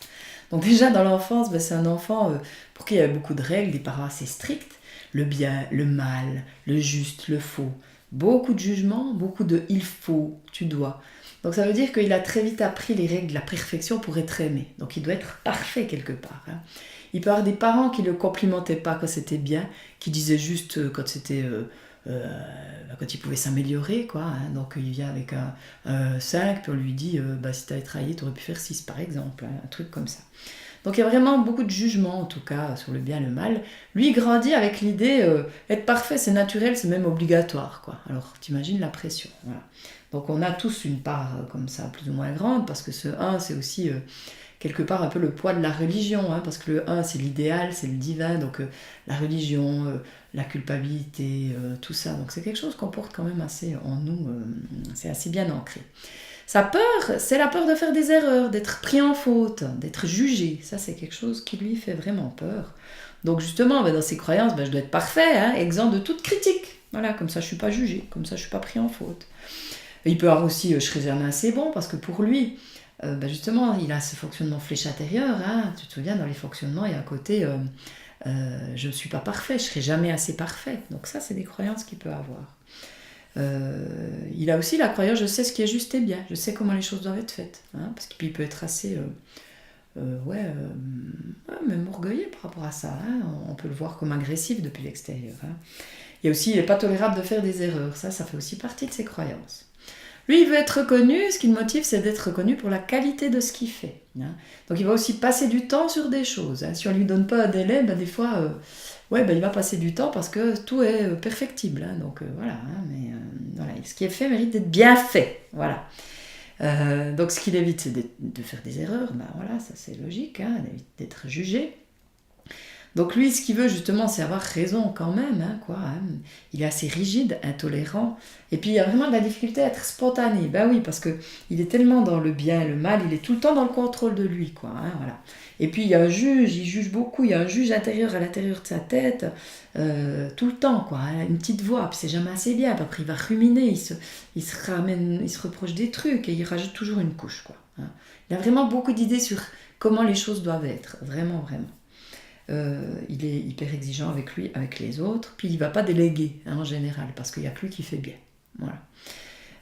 Donc déjà dans l'enfance, c'est un enfant pour qui il y avait beaucoup de règles, des parents assez stricts, le bien, le mal, le juste, le faux, beaucoup de jugements, beaucoup de il faut, tu dois. Donc ça veut dire qu'il a très vite appris les règles de la perfection pour être aimé. Donc il doit être parfait quelque part. Il peut y avoir des parents qui ne le complimentaient pas quand c'était bien, qui disaient juste quand c'était... quand il pouvait s'améliorer, Donc il vient avec un 5, puis on lui dit si tu avais travaillé, tu aurais pu faire 6 par exemple, un truc comme ça. Donc il y a vraiment beaucoup de jugements en tout cas sur le bien et le mal. Lui il grandit avec l'idée être parfait c'est naturel, c'est même obligatoire, Alors t'imagines la pression, voilà. Donc on a tous une part comme ça plus ou moins grande, parce que ce 1 c'est aussi quelque part un peu le poids de la religion, hein, parce que le 1 c'est l'idéal, c'est le divin, donc la religion, la culpabilité, tout ça. Donc c'est quelque chose qu'on porte quand même assez en nous, c'est assez bien ancré. Sa peur, c'est la peur de faire des erreurs, d'être pris en faute, d'être jugé. Ça, c'est quelque chose qui lui fait vraiment peur. Donc justement, dans ses croyances, je dois être parfait, hein, exempt de toute critique. Voilà, comme ça je ne suis pas jugé, comme ça je ne suis pas pris en faute. Il peut avoir aussi, je serai jamais assez bon, parce que pour lui, justement, il a ce fonctionnement flèche intérieure. Hein, tu te souviens, dans les fonctionnements, il y a un côté, je ne suis pas parfait, je ne serai jamais assez parfait. Donc ça, c'est des croyances qu'il peut avoir. Il a aussi la croyance, je sais ce qui est juste et bien, je sais comment les choses doivent être faites. Hein, parce qu'il peut être assez... même orgueilleux par rapport à ça. Hein. On peut le voir comme agressif depuis l'extérieur. Hein. Et aussi, il n'est pas tolérable de faire des erreurs. Ça fait aussi partie de ses croyances. Lui, il veut être reconnu. Ce qui le motive, c'est d'être reconnu pour la qualité de ce qu'il fait. Hein. Donc, il va aussi passer du temps sur des choses. Hein. Si on ne lui donne pas un délai, des fois, il va passer du temps parce que tout est perfectible. Hein. Donc, voilà. Hein. Mais voilà. Ce qui est fait mérite d'être bien fait. Voilà. Donc ce qu'il évite, c'est de faire des erreurs, voilà, ça c'est logique, hein, il évite d'être jugé. Donc lui, ce qu'il veut justement, c'est avoir raison quand même, hein, quoi. Hein. Il est assez rigide, intolérant, et puis il y a vraiment de la difficulté à être spontané. Oui, parce que il est tellement dans le bien et le mal, il est tout le temps dans le contrôle de lui, quoi. Hein, voilà. Et puis il y a un juge, il juge beaucoup, il y a un juge intérieur à l'intérieur de sa tête, tout le temps, quoi. Hein, une petite voix, puis c'est jamais assez bien. Puis après il va ruminer, il se ramène, il se reproche des trucs et il rajoute toujours une couche, quoi. Hein. Il a vraiment beaucoup d'idées sur comment les choses doivent être, vraiment, vraiment. Il est hyper exigeant avec lui, avec les autres, puis il ne va pas déléguer, hein, en général, parce qu'il n'y a que lui qui fait bien. Voilà.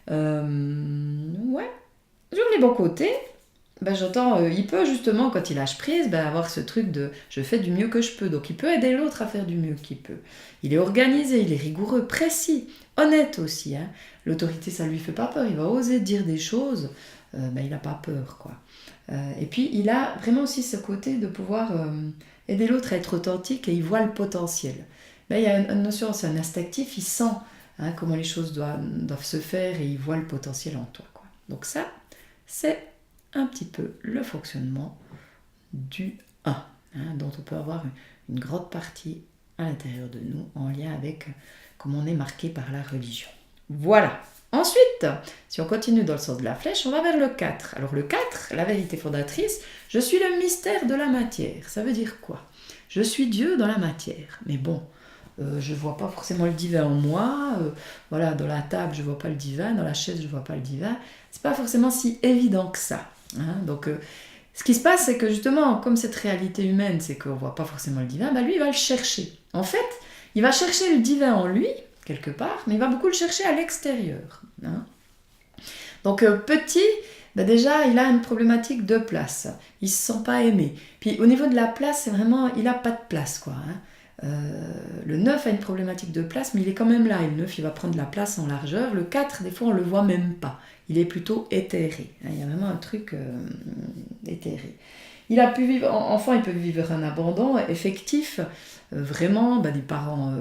Ouais. Sur les bons côtés, j'entends, il peut justement, quand il lâche prise, avoir ce truc de je fais du mieux que je peux. Donc il peut aider l'autre à faire du mieux qu'il peut. Il est organisé, il est rigoureux, précis, honnête aussi. Hein. L'autorité, ça ne lui fait pas peur. Il va oser dire des choses. Il n'a pas peur, quoi. Et puis il a vraiment aussi ce côté de pouvoir aider l'autre à être authentique et il voit le potentiel. Il y a une notion, c'est un instinctif, il sent, hein, comment les choses doivent se faire et il voit le potentiel en toi, quoi. Donc ça, c'est un petit peu le fonctionnement du 1, hein, dont on peut avoir une grande partie à l'intérieur de nous en lien avec comment on est marqué par la religion. Voilà. Ensuite, si on continue dans le sens de la flèche, on va vers le 4. Alors le 4, la vérité fondatrice, je suis le mystère de la matière. Ça veut dire quoi ? Je suis Dieu dans la matière. Mais bon, je ne vois pas forcément le divin en moi. Voilà, dans la table, je ne vois pas le divin. Dans la chaise, je ne vois pas le divin. C'est pas forcément si évident que ça. Hein. Donc, ce qui se passe, c'est que justement, comme cette réalité humaine, c'est qu'on ne voit pas forcément le divin, lui, il va le chercher. En fait, il va chercher le divin en lui, quelque part, mais il va beaucoup le chercher à l'extérieur. Hein. Donc, petit, déjà, il a une problématique de place. Il ne se sent pas aimé. Puis, au niveau de la place, c'est vraiment, il n'a pas de place, quoi. Hein. Le 9 a une problématique de place, mais il est quand même là. Et le 9, il va prendre la place en largeur. Le 4, des fois, on ne le voit même pas. Il est plutôt éthéré. Hein. Il y a vraiment un truc éthéré. Il a pu vivre, enfant, il peut vivre un abandon effectif, vraiment, des parents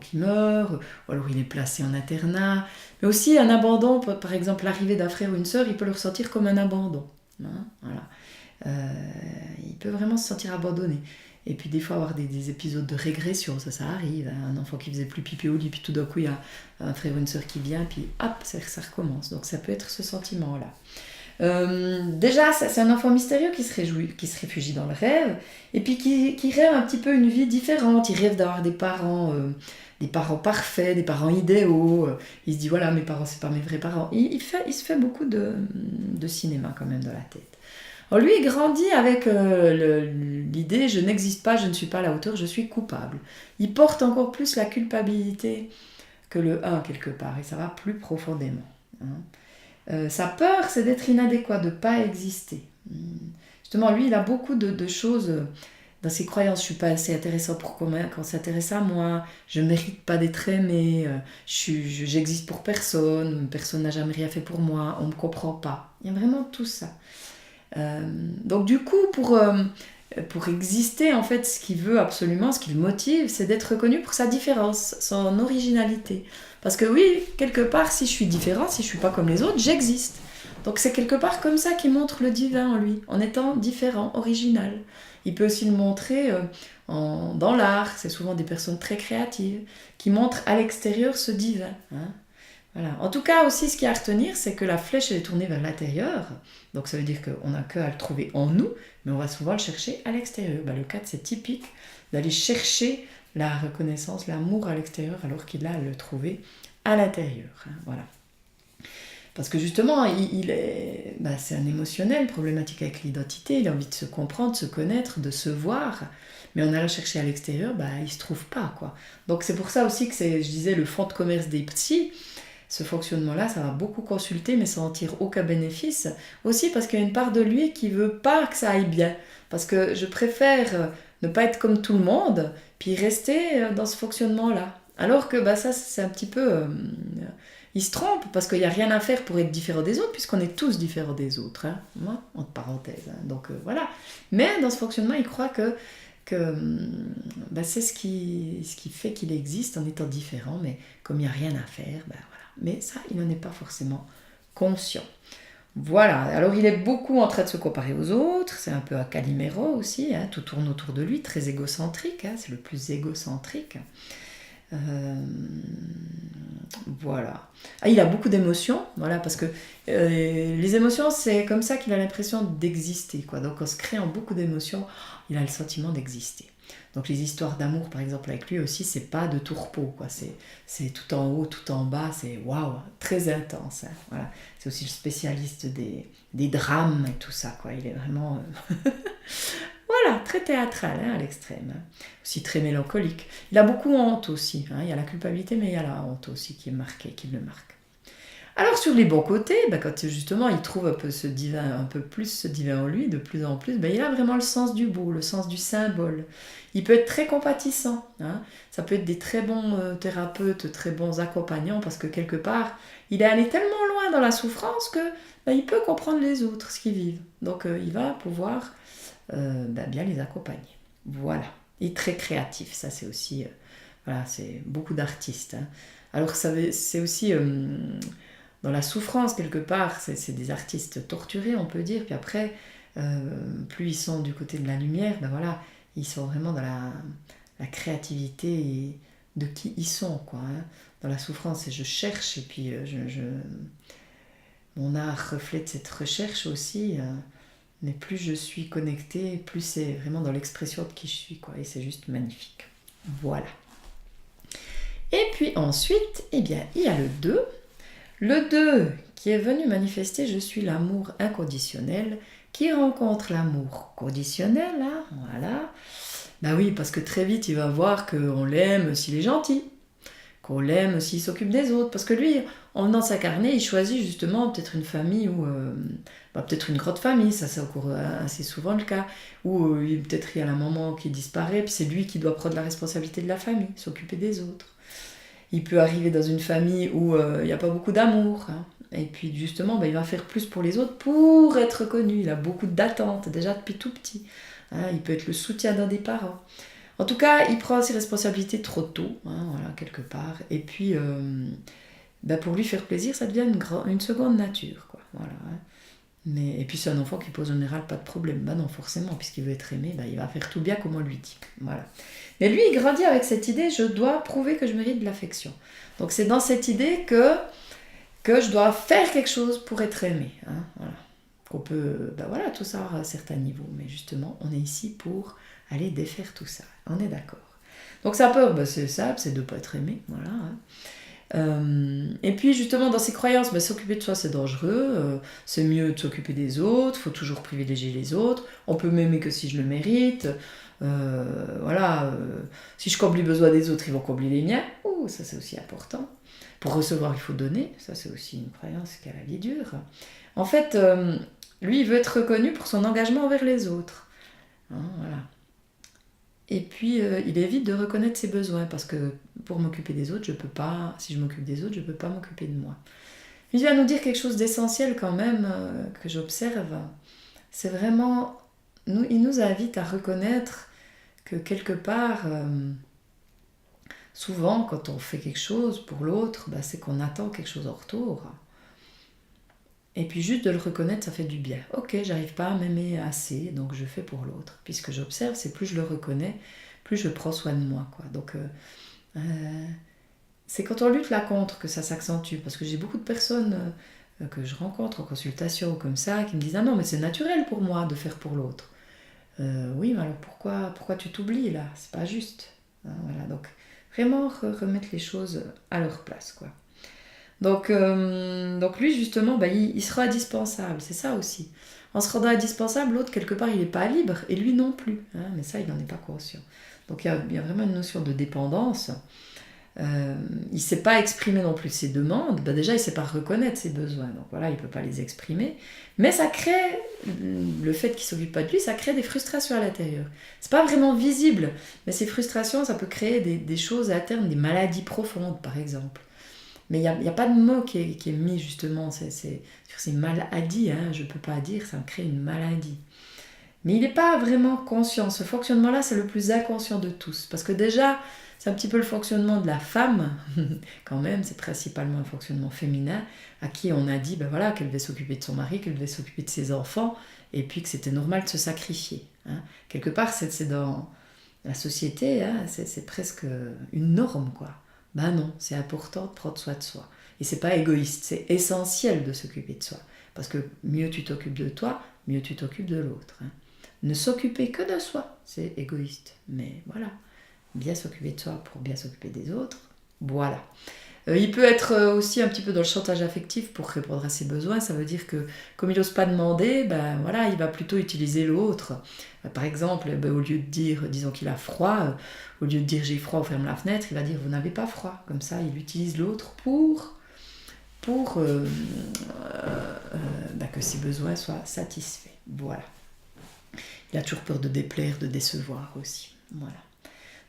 qui meurent, ou alors il est placé en internat. Mais aussi un abandon, par exemple, l'arrivée d'un frère ou une sœur, il peut le ressentir comme un abandon. Hein, voilà. Il peut vraiment se sentir abandonné. Et puis des fois avoir des épisodes de régression, ça arrive. Hein, un enfant qui faisait plus pipi au lit, puis tout d'un coup il y a un frère ou une sœur qui vient, puis hop, ça recommence. Donc ça peut être ce sentiment-là. Déjà, c'est un enfant mystérieux qui se réfugie dans le rêve, et puis qui rêve un petit peu une vie différente. Il rêve d'avoir des parents parfaits, des parents idéaux. Il se dit, voilà, mes parents, c'est pas mes vrais parents. Il se fait beaucoup de cinéma quand même dans la tête. Alors lui, il grandit avec l'idée, je n'existe pas, je ne suis pas à la hauteur, je suis coupable. Il porte encore plus la culpabilité que le 1 quelque part, et ça va plus profondément. Hein. Sa peur, c'est d'être inadéquat, de ne pas exister. Justement, lui, il a beaucoup de choses dans ses croyances. Je ne suis pas assez intéressant pour qu'on s'intéresse à moi, je ne mérite pas d'être aimé, j'existe pour personne n'a jamais rien fait pour moi, on ne me comprend pas. Il y a vraiment tout ça. Donc du coup, pour exister, en fait, ce qu'il veut absolument, ce qui le motive, c'est d'être reconnu pour sa différence, son originalité. Parce que oui, quelque part, si je suis différent, si je ne suis pas comme les autres, j'existe. Donc c'est quelque part comme ça qu'il montre le divin en lui, en étant différent, original. Il peut aussi le montrer dans l'art, c'est souvent des personnes très créatives, qui montrent à l'extérieur ce divin. Hein. Voilà. En tout cas aussi ce qu'il y a à retenir, c'est que la flèche elle est tournée vers l'intérieur, donc ça veut dire qu'on n'a qu'à le trouver en nous, mais on va souvent le chercher à l'extérieur. Le 4 c'est typique d'aller chercher la reconnaissance, l'amour à l'extérieur alors qu'il a à le trouver à l'intérieur. Hein. Voilà. Parce que justement, c'est un émotionnel, problématique avec l'identité, il a envie de se comprendre, de se connaître, de se voir, mais en allant chercher à l'extérieur, il ne se trouve pas, quoi. Donc c'est pour ça aussi que c'est, je disais, le fonds de commerce des psys, ce fonctionnement-là, ça va beaucoup consulter, mais sans en tire aucun bénéfice, aussi parce qu'il y a une part de lui qui ne veut pas que ça aille bien, parce que je préfère ne pas être comme tout le monde, puis rester dans ce fonctionnement-là. Alors que ça, c'est un petit peu... il se trompe parce qu'il n'y a rien à faire pour être différent des autres, puisqu'on est tous différents des autres, hein, entre parenthèses. Hein, donc voilà. Mais dans ce fonctionnement, il croit que c'est ce qui fait qu'il existe en étant différent, mais comme il n'y a rien à faire, voilà. Mais ça, il n'en est pas forcément conscient. Voilà, alors il est beaucoup en train de se comparer aux autres, c'est un peu un Calimero aussi, hein, tout tourne autour de lui, très égocentrique, hein, c'est le plus égocentrique. Voilà. Il a beaucoup d'émotions, voilà, parce que les émotions, c'est comme ça qu'il a l'impression d'exister, quoi. Donc en se créant beaucoup d'émotions, il a le sentiment d'exister. Donc les histoires d'amour, par exemple, avec lui aussi, c'est pas de tourpeau, quoi. C'est tout en haut, tout en bas, c'est waouh, très intense. Hein, voilà. C'est aussi le spécialiste des drames et tout ça, quoi. Il est vraiment... Voilà, très théâtral hein, à l'extrême. Hein. Aussi très mélancolique. Il a beaucoup honte aussi. Hein. Il y a la culpabilité, mais il y a la honte aussi qui est marquée, qui le marque. Alors sur les bons côtés, quand justement il trouve un peu ce divin, un peu plus ce divin en lui, de plus en plus, il a vraiment le sens du beau, le sens du symbole. Il peut être très compatissant. Hein. Ça peut être des très bons thérapeutes, très bons accompagnants, parce que quelque part, il est allé tellement loin dans la souffrance que il peut comprendre les autres, ce qu'ils vivent. Donc il va pouvoir bien les accompagner. Voilà. Et très créatif, ça c'est aussi... voilà, c'est beaucoup d'artistes. Hein. Alors c'est aussi... dans la souffrance, quelque part, c'est des artistes torturés, on peut dire. Puis après, plus ils sont du côté de la lumière, voilà, ils sont vraiment dans la créativité et de qui ils sont, quoi. Hein. Dans la souffrance, je cherche, et puis mon art reflète cette recherche aussi. Mais plus je suis connectée, plus c'est vraiment dans l'expression de qui je suis, quoi. Et c'est juste magnifique. Voilà. Et puis ensuite, il y a le 2. Le 2 qui est venu manifester « Je suis l'amour inconditionnel » qui rencontre l'amour conditionnel, hein, voilà. Oui, parce que très vite, il va voir qu'on l'aime s'il est gentil, qu'on l'aime s'il s'occupe des autres. Parce que lui, en venant s'incarner, il choisit justement peut-être une famille ou peut-être une grande famille, ça c'est encore assez souvent le cas, où peut-être il y a la maman qui disparaît, puis c'est lui qui doit prendre la responsabilité de la famille, s'occuper des autres. Il peut arriver dans une famille où il n'y a pas beaucoup d'amour, hein, et puis justement, il va faire plus pour les autres pour être reconnu. Il a beaucoup d'attentes, déjà depuis tout petit. Hein, il peut être le soutien d'un des parents. En tout cas, il prend ses responsabilités trop tôt, hein, voilà, quelque part. Et puis, pour lui faire plaisir, ça devient une seconde nature, quoi. Voilà, hein. Et puis c'est un enfant qui pose en général pas de problème. Non, forcément, puisqu'il veut être aimé, il va faire tout bien comme on lui dit. Voilà. Mais lui, il grandit avec cette idée, je dois prouver que je mérite de l'affection. Donc c'est dans cette idée que je dois faire quelque chose pour être aimé. Hein, voilà. Qu'on peut, tout ça à certains niveaux. Mais justement, on est ici pour aller défaire tout ça. On est d'accord. Donc sa peur, c'est ça, c'est de ne pas être aimé. Voilà. Hein. Et puis justement dans ces croyances, s'occuper de soi c'est dangereux, c'est mieux de s'occuper des autres, faut toujours privilégier les autres, on peut m'aimer que si je le mérite, si je comble les besoins des autres ils vont combler les miens, ça c'est aussi important, pour recevoir il faut donner, ça c'est aussi une croyance qui a la vie dure. En fait, lui il veut être reconnu pour son engagement envers les autres, hein, voilà. Et puis, il évite de reconnaître ses besoins, parce que pour m'occuper des autres, je peux pas, si je m'occupe des autres, je ne peux pas m'occuper de moi. Il vient nous dire quelque chose d'essentiel quand même, que j'observe. C'est vraiment, il nous invite à reconnaître que quelque part, souvent, quand on fait quelque chose pour l'autre, c'est qu'on attend quelque chose en retour. Et puis juste de le reconnaître, ça fait du bien. Ok, j'arrive pas à m'aimer assez, donc je fais pour l'autre. Puis ce que j'observe, c'est plus je le reconnais, plus je prends soin de moi, quoi. Donc c'est quand on lutte là contre que ça s'accentue. Parce que j'ai beaucoup de personnes que je rencontre en consultation ou comme ça, qui me disent « Ah non, mais c'est naturel pour moi de faire pour l'autre. » Oui, mais alors pourquoi tu t'oublies là? C'est pas juste. Hein, voilà, donc vraiment remettre les choses à leur place, quoi. Donc lui, justement, bah, il sera indispensable, c'est ça aussi. En se rendant indispensable, l'autre, quelque part, il n'est pas libre, et lui non plus. Hein, mais ça, il n'en est pas conscient. Donc il y a vraiment une notion de dépendance. Il ne sait pas exprimer non plus ses demandes. Bah, déjà, il ne sait pas reconnaître ses besoins. Donc voilà, il ne peut pas les exprimer. Mais ça crée, le fait qu'il ne s'occupe pas de lui, ça crée des frustrations à l'intérieur. C'est pas vraiment visible, mais ces frustrations, ça peut créer des choses à terme, des maladies profondes, par exemple. Mais il n'y a pas de mot qui est mis justement sur ces maladies, hein, je ne peux pas dire, ça me crée une maladie. Mais il n'est pas vraiment conscient. Ce fonctionnement-là, c'est le plus inconscient de tous. Parce que déjà, c'est un petit peu le fonctionnement de la femme, quand même, c'est principalement un fonctionnement féminin, à qui on a dit ben voilà, qu'elle devait s'occuper de son mari, qu'elle devait s'occuper de ses enfants, et puis que c'était normal de se sacrifier. Hein. Quelque part, c'est dans la société, hein, c'est presque une norme, quoi. Ben non, c'est important de prendre soin de soi. Et c'est pas égoïste, c'est essentiel de s'occuper de soi. Parce que mieux tu t'occupes de toi, mieux tu t'occupes de l'autre. Hein. Ne s'occuper que de soi, c'est égoïste. Mais voilà, bien s'occuper de soi pour bien s'occuper des autres, voilà. Il peut être aussi un petit peu dans le chantage affectif pour répondre à ses besoins. Ça veut dire que comme il n'ose pas demander, ben voilà, il va plutôt utiliser l'autre. Par exemple, ben, au lieu de dire, disons qu'il a froid, au lieu de dire j'ai froid, on ferme la fenêtre, il va dire vous n'avez pas froid. Comme ça, il utilise l'autre pour ben, que ses besoins soient satisfaits. Voilà. Il a toujours peur de déplaire, de décevoir aussi. Voilà.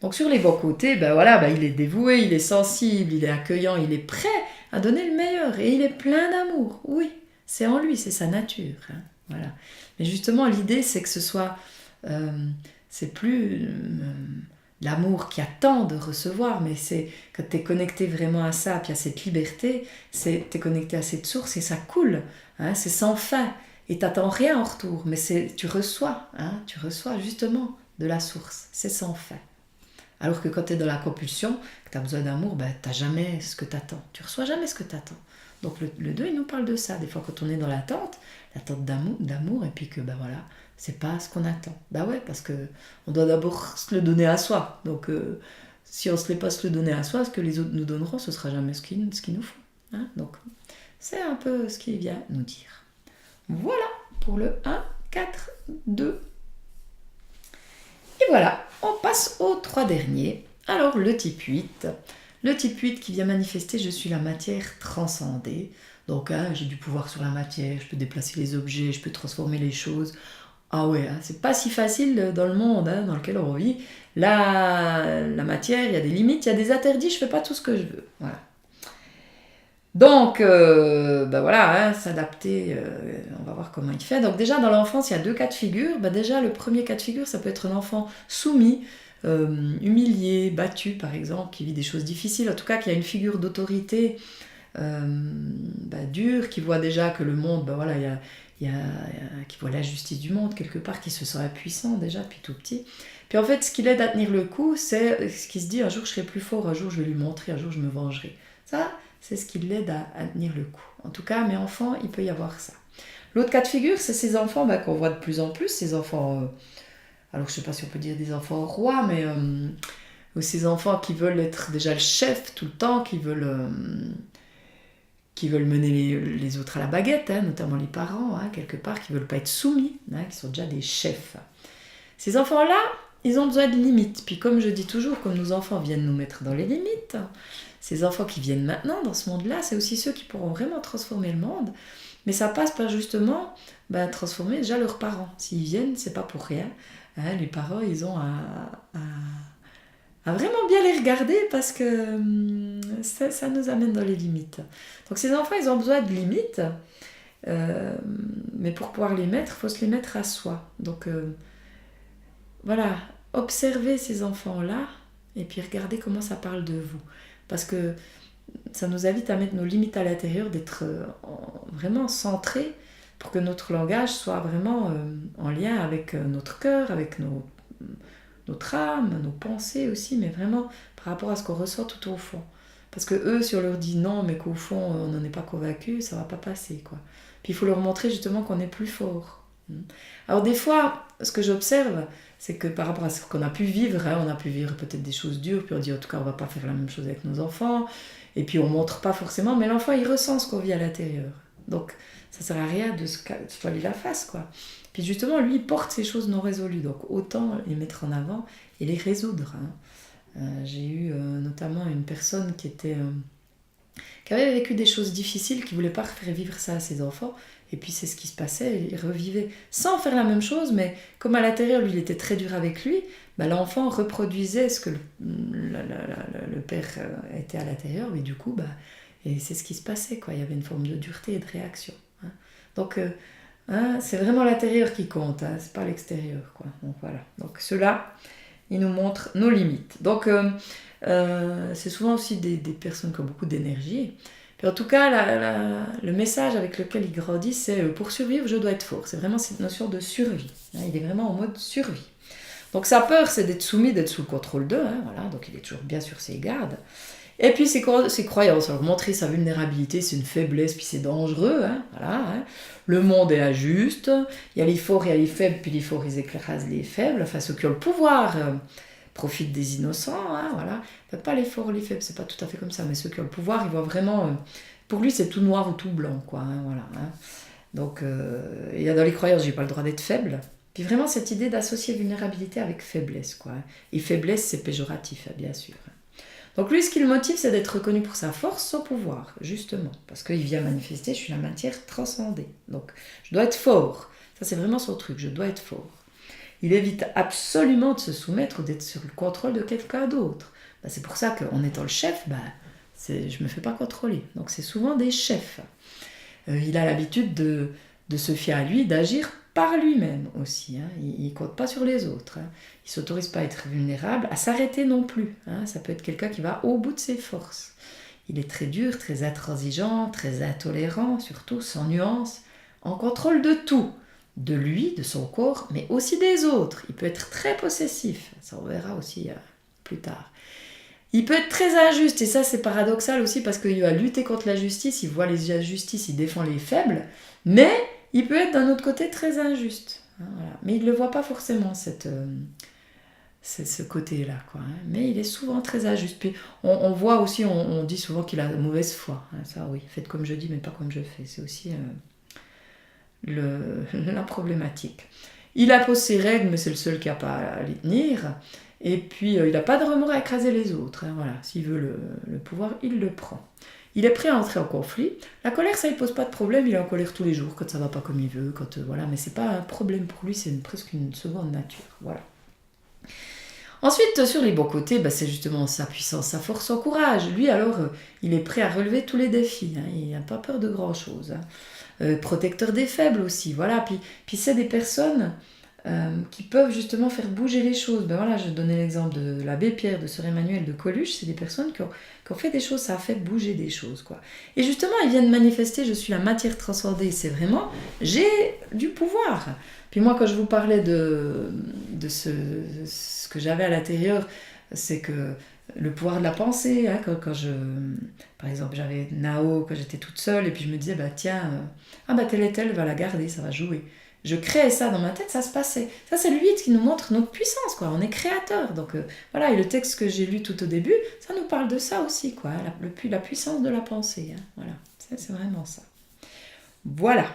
Donc sur les bons côtés, ben voilà, ben il est dévoué, il est sensible, il est accueillant, il est prêt à donner le meilleur et il est plein d'amour. Oui, c'est en lui, c'est sa nature. Hein, voilà. Mais justement, l'idée, c'est que ce soit, c'est plus l'amour qui attend de recevoir, mais c'est quand tu es connecté vraiment à ça, puis à cette liberté, tu es connecté à cette source et ça coule, hein, c'est sans fin. Et tu n'attends rien en retour, mais tu reçois, hein, tu reçois justement de la source, c'est sans fin. Alors que quand tu es dans la compulsion, que tu as besoin d'amour, ben, tu n'as jamais ce que tu attends. Tu ne reçois jamais ce que tu attends. Donc le 2, il nous parle de ça. Des fois, quand on est dans l'attente d'amour, et puis que, ben voilà, c'est pas ce qu'on attend. Ben ouais, parce qu'on doit d'abord se le donner à soi. Donc, si on ne se l'est pas se le donner à soi, ce que les autres nous donneront, ce ne sera jamais ce qu'il nous faut. Hein. Donc, c'est un peu ce qu'il vient nous dire. Voilà pour le 1, 4, 2. Et voilà, on passe aux 3 derniers. Alors, le type 8. Le type 8 qui vient manifester « Je suis la matière transcendée ». Donc, hein, j'ai du pouvoir sur la matière, je peux déplacer les objets, je peux transformer les choses. Ah ouais, hein, c'est pas si facile dans le monde hein, dans lequel on vit. La matière, il y a des limites, il y a des interdits, je fais pas tout ce que je veux. Voilà. Donc, ben voilà, hein, s'adapter, on va voir comment il fait. Donc déjà, dans l'enfance, il y a 2 cas de figure. Ben déjà, le premier cas de figure, ça peut être un enfant soumis, humilié, battu, par exemple, qui vit des choses difficiles. En tout cas, qui a une figure d'autorité ben, dure, qui voit déjà que le monde, ben voilà, qui voit la justice du monde, quelque part, qui se sent impuissant déjà depuis tout petit. Puis en fait, ce qui l'aide à tenir le coup, c'est ce qui se dit, un jour je serai plus fort, un jour je vais lui montrer, un jour je me vengerai. Ça, c'est ce qui l'aide à tenir le coup. En tout cas, mes enfants, il peut y avoir ça. L'autre cas de figure, c'est ces enfants qu'on voit de plus en plus, ces enfants, alors je ne sais pas si on peut dire des enfants rois, mais ces enfants qui veulent être déjà le chef tout le temps, qui veulent mener les autres à la baguette, hein, notamment les parents, hein, quelque part, qui ne veulent pas être soumis, hein, qui sont déjà des chefs. Ces enfants-là, ils ont besoin de limites. Puis comme je dis toujours, comme nos enfants viennent nous mettre dans les limites, ces enfants qui viennent maintenant dans ce monde-là, c'est aussi ceux qui pourront vraiment transformer le monde. Mais ça passe par justement transformer déjà leurs parents. S'ils viennent, c'est pas pour rien. Hein, les parents, ils ont à vraiment bien les regarder parce que ça nous amène dans les limites. Donc ces enfants, ils ont besoin de limites. Mais pour pouvoir les mettre, il faut se les mettre à soi. Donc voilà, observez ces enfants-là et puis regardez comment ça parle de vous. Parce que ça nous invite à mettre nos limites à l'intérieur, d'être vraiment centrés pour que notre langage soit vraiment en lien avec notre cœur, avec notre âme, nos pensées aussi, mais vraiment par rapport à ce qu'on ressent tout au fond. Parce que eux, si on leur dit non, mais qu'au fond, on n'en est pas convaincu, ça va pas passer, quoi. Puis il faut leur montrer justement qu'on est plus fort. Alors des fois, ce que j'observe, c'est que par rapport à ce qu'on a pu vivre, on a pu vivre peut-être des choses dures, puis on dit en tout cas on va pas faire la même chose avec nos enfants, et puis on montre pas forcément, mais l'enfant il ressent ce qu'on vit à l'intérieur. Donc ça sert à rien de se voiler la face, quoi. Puis justement, lui, il porte ces choses non résolues, donc autant les mettre en avant et les résoudre. J'ai eu notamment une personne qui avait vécu des choses difficiles, qui voulait pas faire vivre ça à ses enfants, et puis c'est ce qui se passait, il revivait sans faire la même chose, mais comme à l'intérieur, lui, il était très dur avec lui, l'enfant reproduisait ce que le père était à l'intérieur, mais du coup, et c'est ce qui se passait, quoi. Il y avait une forme de dureté et de réaction. Donc, c'est vraiment l'intérieur qui compte, c'est pas l'extérieur, quoi. Donc voilà. Donc cela, il nous montre nos limites. Donc c'est souvent aussi des personnes qui ont beaucoup d'énergie. Puis en tout cas, le message avec lequel il grandit, c'est pour survivre, je dois être fort. C'est vraiment cette notion de survie. Il est vraiment en mode survie. Donc sa peur, c'est d'être soumis, d'être sous le contrôle d'eux. Voilà. Donc il est toujours bien sur ses gardes. Et puis ses croyances, alors montrer sa vulnérabilité, c'est une faiblesse, puis c'est dangereux, voilà. Le monde est injuste, il y a les forts, il y a les faibles, puis les forts ils écrasent les faibles, enfin ceux qui ont le pouvoir profitent des innocents, voilà. Enfin, pas les forts, les faibles, c'est pas tout à fait comme ça, mais ceux qui ont le pouvoir, ils voient vraiment, pour lui c'est tout noir ou tout blanc, quoi, voilà. Donc il y a dans les croyances, j'ai pas le droit d'être faible, puis vraiment cette idée d'associer vulnérabilité avec faiblesse, quoi. Et faiblesse c'est péjoratif, bien sûr. Donc lui, ce qui le motive, c'est d'être reconnu pour sa force, son pouvoir, justement. Parce qu'il vient manifester, je suis la matière transcendée. Donc, je dois être fort. Ça, c'est vraiment son truc, je dois être fort. Il évite absolument de se soumettre ou d'être sur le contrôle de quelqu'un d'autre. C'est pour ça qu'en étant le chef, je ne me fais pas contrôler. Donc, c'est souvent des chefs. Il a l'habitude de se fier à lui, d'agir par lui-même aussi. Il ne compte pas sur les autres. Il ne s'autorise pas à être vulnérable, à s'arrêter non plus. Ça peut être quelqu'un qui va au bout de ses forces. Il est très dur, très intransigeant, très intolérant, surtout sans nuance, en contrôle de tout. De lui, de son corps, mais aussi des autres. Il peut être très possessif. Ça, on verra aussi plus tard. Il peut être très injuste, et ça c'est paradoxal aussi parce qu'il va lutter contre la justice, il voit les injustices, il défend les faibles, mais il peut être d'un autre côté très injuste. Voilà. Mais il ne le voit pas forcément, ce côté-là, quoi. Mais il est souvent très injuste. Puis on voit aussi, on dit souvent qu'il a mauvaise foi. Ça oui, faites comme je dis, mais pas comme je fais. C'est aussi la problématique. Il impose ses règles, mais c'est le seul qui n'a pas à les tenir. Et puis, il n'a pas de remords à écraser les autres. Voilà. S'il veut le pouvoir, il le prend. Il est prêt à entrer en conflit. La colère, ça ne pose pas de problème. Il est en colère tous les jours, quand ça ne va pas comme il veut. Voilà. Mais ce n'est pas un problème pour lui, c'est presque une seconde nature. Voilà. Ensuite, sur les bons côtés, c'est justement sa puissance, sa force, son courage. Lui, alors, il est prêt à relever tous les défis. Il n'a pas peur de grand-chose. Protecteur des faibles aussi. Voilà. Puis c'est des personnes qui peuvent justement faire bouger les choses. Voilà, je donnais l'exemple de l'abbé Pierre, de sœur Emmanuel, de Coluche, c'est des personnes qui ont fait des choses, ça a fait bouger des choses, quoi. Et justement, ils viennent manifester, je suis la matière transcendée, c'est vraiment, j'ai du pouvoir. Puis moi, quand je vous parlais de ce que j'avais à l'intérieur, c'est que le pouvoir de la pensée, par exemple, j'avais Nao quand j'étais toute seule, et puis je me disais, tiens, telle et telle va la garder, ça va jouer. Je créais ça dans ma tête, ça se passait. Ça, c'est lui qui nous montre notre puissance, quoi. On est créateur. Donc, voilà, et le texte que j'ai lu tout au début, ça nous parle de ça aussi, quoi. La puissance de la pensée. Voilà, c'est vraiment ça. Voilà.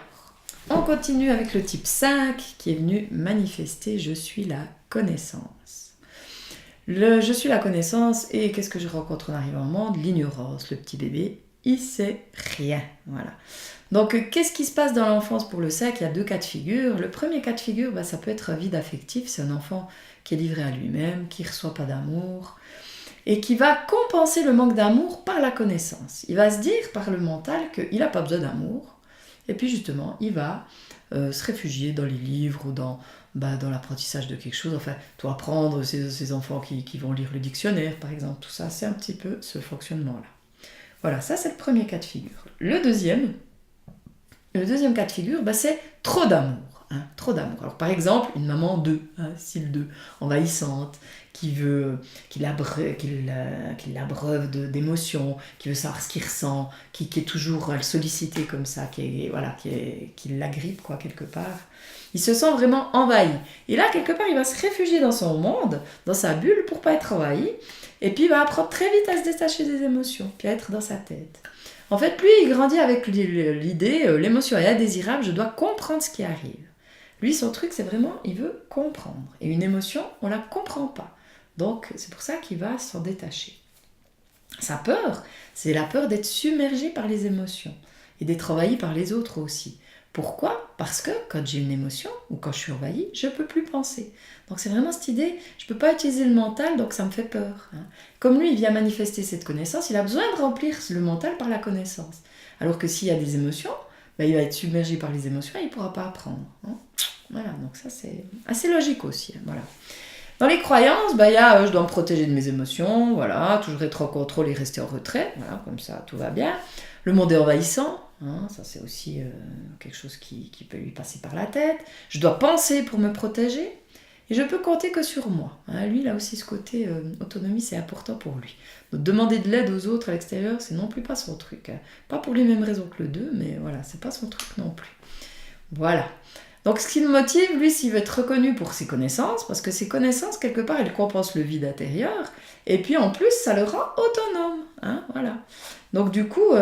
On continue avec le type 5 qui est venu manifester « Je suis la connaissance ». Je suis la connaissance, et qu'est-ce que je rencontre en arrivant au monde ? L'ignorance, le petit bébé, il sait rien. Voilà. Donc, qu'est-ce qui se passe dans l'enfance pour le 5 ? Il y a 2 cas de figure. Le premier cas de figure, ça peut être un vide affectif. C'est un enfant qui est livré à lui-même, qui ne reçoit pas d'amour, et qui va compenser le manque d'amour par la connaissance. Il va se dire par le mental qu'il n'a pas besoin d'amour, et puis justement, il va se réfugier dans les livres ou dans l'apprentissage de quelque chose. Enfin, tout apprendre, ces enfants qui vont lire le dictionnaire, par exemple. Tout ça, c'est un petit peu ce fonctionnement-là. Voilà, ça c'est le premier cas de figure. Le deuxième cas de figure, c'est trop d'amour. Trop d'amour. Alors par exemple, une maman 2, style 2, envahissante, qui l'abreuve d'émotions, qui veut savoir ce qu'il ressent, qui est toujours à le solliciter comme ça, qui l'agrippe quoi quelque part. Il se sent vraiment envahi. Et là, quelque part, il va se réfugier dans son monde, dans sa bulle, pour pas être envahi. Et puis, il va apprendre très vite à se détacher des émotions, puis à être dans sa tête. En fait, lui, il grandit avec l'idée, l'émotion est indésirable, je dois comprendre ce qui arrive. Lui, son truc, c'est vraiment, il veut comprendre. Et une émotion, on la comprend pas. Donc, c'est pour ça qu'il va s'en détacher. Sa peur, c'est la peur d'être submergé par les émotions et d'être envahi par les autres aussi. Pourquoi ? Parce que quand j'ai une émotion ou quand je suis envahi, je ne peux plus penser. Donc c'est vraiment cette idée, je ne peux pas utiliser le mental, donc ça me fait peur. Comme lui, il vient manifester cette connaissance, il a besoin de remplir le mental par la connaissance. Alors que s'il y a des émotions, il va être submergé par les émotions et il ne pourra pas apprendre. Voilà, donc ça c'est assez logique aussi. Voilà. Dans les croyances, il y a je dois me protéger de mes émotions, voilà, toujours être en contrôle et rester en retrait, voilà, comme ça tout va bien. Le monde est envahissant, ça c'est aussi quelque chose qui peut lui passer par la tête. Je dois penser pour me protéger et je peux compter que sur moi. Lui, il a aussi ce côté autonomie, c'est important pour lui. Donc demander de l'aide aux autres à l'extérieur, c'est non plus pas son truc. Pas pour les mêmes raisons que le 2, mais voilà, c'est pas son truc non plus. Voilà. Donc ce qui le motive, lui, s'il veut être reconnu pour ses connaissances, parce que ses connaissances, quelque part, elles compensent le vide intérieur, et puis en plus, ça le rend autonome. Voilà. Donc du coup,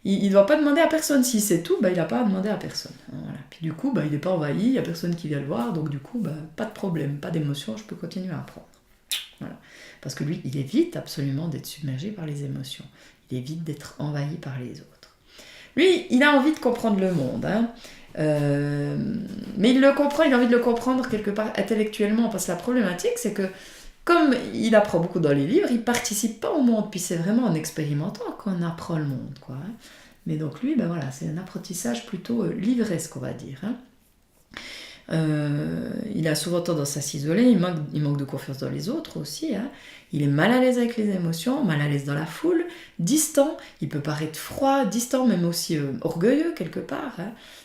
il ne doit pas demander à personne. S'il sait tout, il n'a pas à demander à personne. Voilà. Puis du coup, il n'est pas envahi, il n'y a personne qui vient le voir, donc du coup, pas de problème, pas d'émotion, je peux continuer à apprendre. Voilà. Parce que lui, il évite absolument d'être submergé par les émotions. Il évite d'être envahi par les autres. Lui, il a envie de comprendre le monde, mais il le comprend, il a envie de le comprendre quelque part intellectuellement, parce que la problématique, c'est que comme il apprend beaucoup dans les livres, il ne participe pas au monde, puis c'est vraiment en expérimentant qu'on apprend le monde, quoi. Mais donc lui, voilà, c'est un apprentissage plutôt livresque, on va dire. Il a souvent tendance à s'isoler, il manque de confiance dans les autres aussi. Il est mal à l'aise avec les émotions, mal à l'aise dans la foule, distant, il peut paraître froid, distant, même aussi orgueilleux quelque part,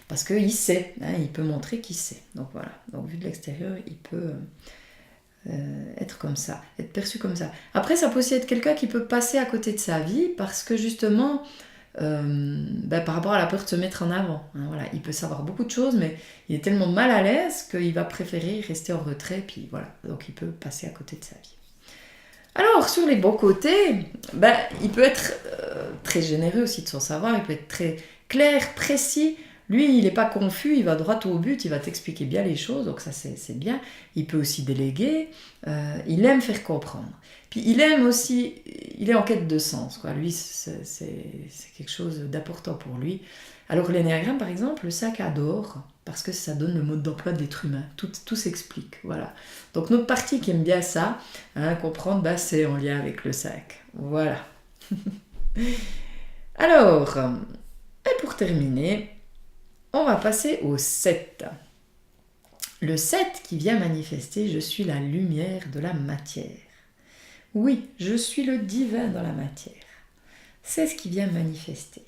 parce qu'il sait, il peut montrer qu'il sait. Donc voilà, donc vu de l'extérieur, il peut être comme ça, être perçu comme ça. Après, ça peut aussi être quelqu'un qui peut passer à côté de sa vie, parce que justement, par rapport à la peur de se mettre en avant. Voilà. Il peut savoir beaucoup de choses, mais il est tellement mal à l'aise qu'il va préférer rester en retrait, puis voilà. Donc il peut passer à côté de sa vie. Alors, sur les bons côtés, il peut être très généreux aussi de son savoir, il peut être très clair, précis. Lui, il n'est pas confus, il va droit au but, il va t'expliquer bien les choses, donc ça c'est bien. Il peut aussi déléguer, il aime faire comprendre. Puis il aime aussi, il est en quête de sens, quoi. Lui, c'est quelque chose d'important pour lui. Alors l'énéagramme, par exemple, le sac adore, parce que ça donne le mode d'emploi de l'être humain. Tout s'explique, voilà. Donc notre partie qui aime bien ça, comprendre, c'est en lien avec le sac. Voilà. Alors, et pour terminer, on va passer au 7. Le 7 qui vient manifester « Je suis la lumière de la matière ». Oui, je suis le divin dans la matière. C'est ce qui vient manifester.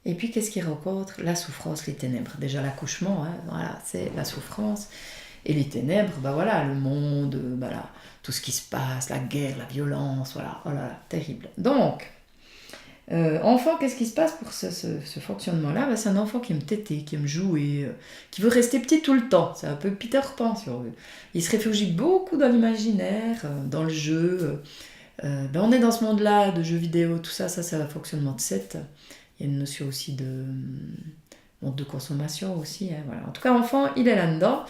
Et puis, qu'est-ce qu'il rencontre ? La souffrance, les ténèbres. Déjà, l'accouchement, voilà, c'est la souffrance. Et les ténèbres, voilà, le monde, tout ce qui se passe, la guerre, la violence, voilà, oh là là, terrible. Donc, enfant, qu'est-ce qui se passe pour ce fonctionnement-là ? C'est un enfant qui aime téter, qui aime jouer, qui veut rester petit tout le temps. C'est un peu Peter Pan, si on veut. Il se réfugie beaucoup dans l'imaginaire, dans le jeu. On est dans ce monde-là de jeux vidéo, tout ça, c'est un fonctionnement de 7. Il y a une notion aussi de monde de consommation aussi. Voilà. En tout cas, enfant, il est là-dedans.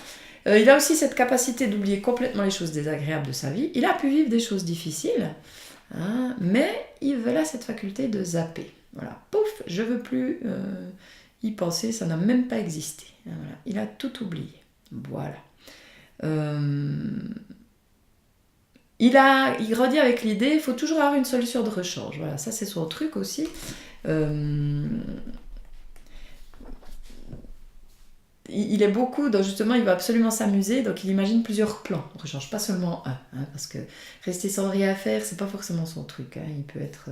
Il a aussi cette capacité d'oublier complètement les choses désagréables de sa vie. Il a pu vivre des choses difficiles, mais il a cette faculté de zapper. Voilà, pouf, je veux plus y penser, ça n'a même pas existé. Voilà. Il a tout oublié. Voilà. Il grandit avec l'idée, il faut toujours avoir une solution de rechange. Voilà, ça c'est son truc aussi. il est beaucoup, donc justement, il va absolument s'amuser, donc il imagine plusieurs plans. On ne change pas seulement un, hein, parce que rester sans rien faire, c'est pas forcément son truc. Hein. Il peut être...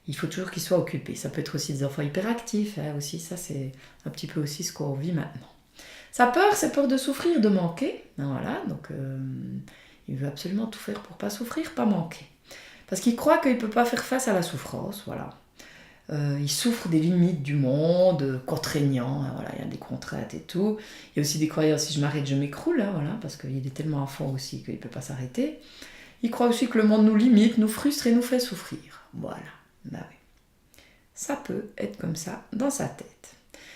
il faut toujours qu'il soit occupé. Ça peut être aussi des enfants hyperactifs, hein, aussi, ça c'est un petit peu aussi ce qu'on vit maintenant. Sa peur, c'est peur de souffrir, de manquer. Voilà, donc il veut absolument tout faire pour pas souffrir, pas manquer. Parce qu'il croit qu'il peut pas faire face à la souffrance, voilà. Il souffre des limites du monde, contraignant, hein, voilà, il y a des contraintes et tout. Il y a aussi des croyances, si je m'arrête, je m'écroule, hein, voilà, parce qu'il est tellement à fond aussi qu'il ne peut pas s'arrêter. Il croit aussi que le monde nous limite, nous frustre et nous fait souffrir. Voilà, bah oui. Ça peut être comme ça dans sa tête.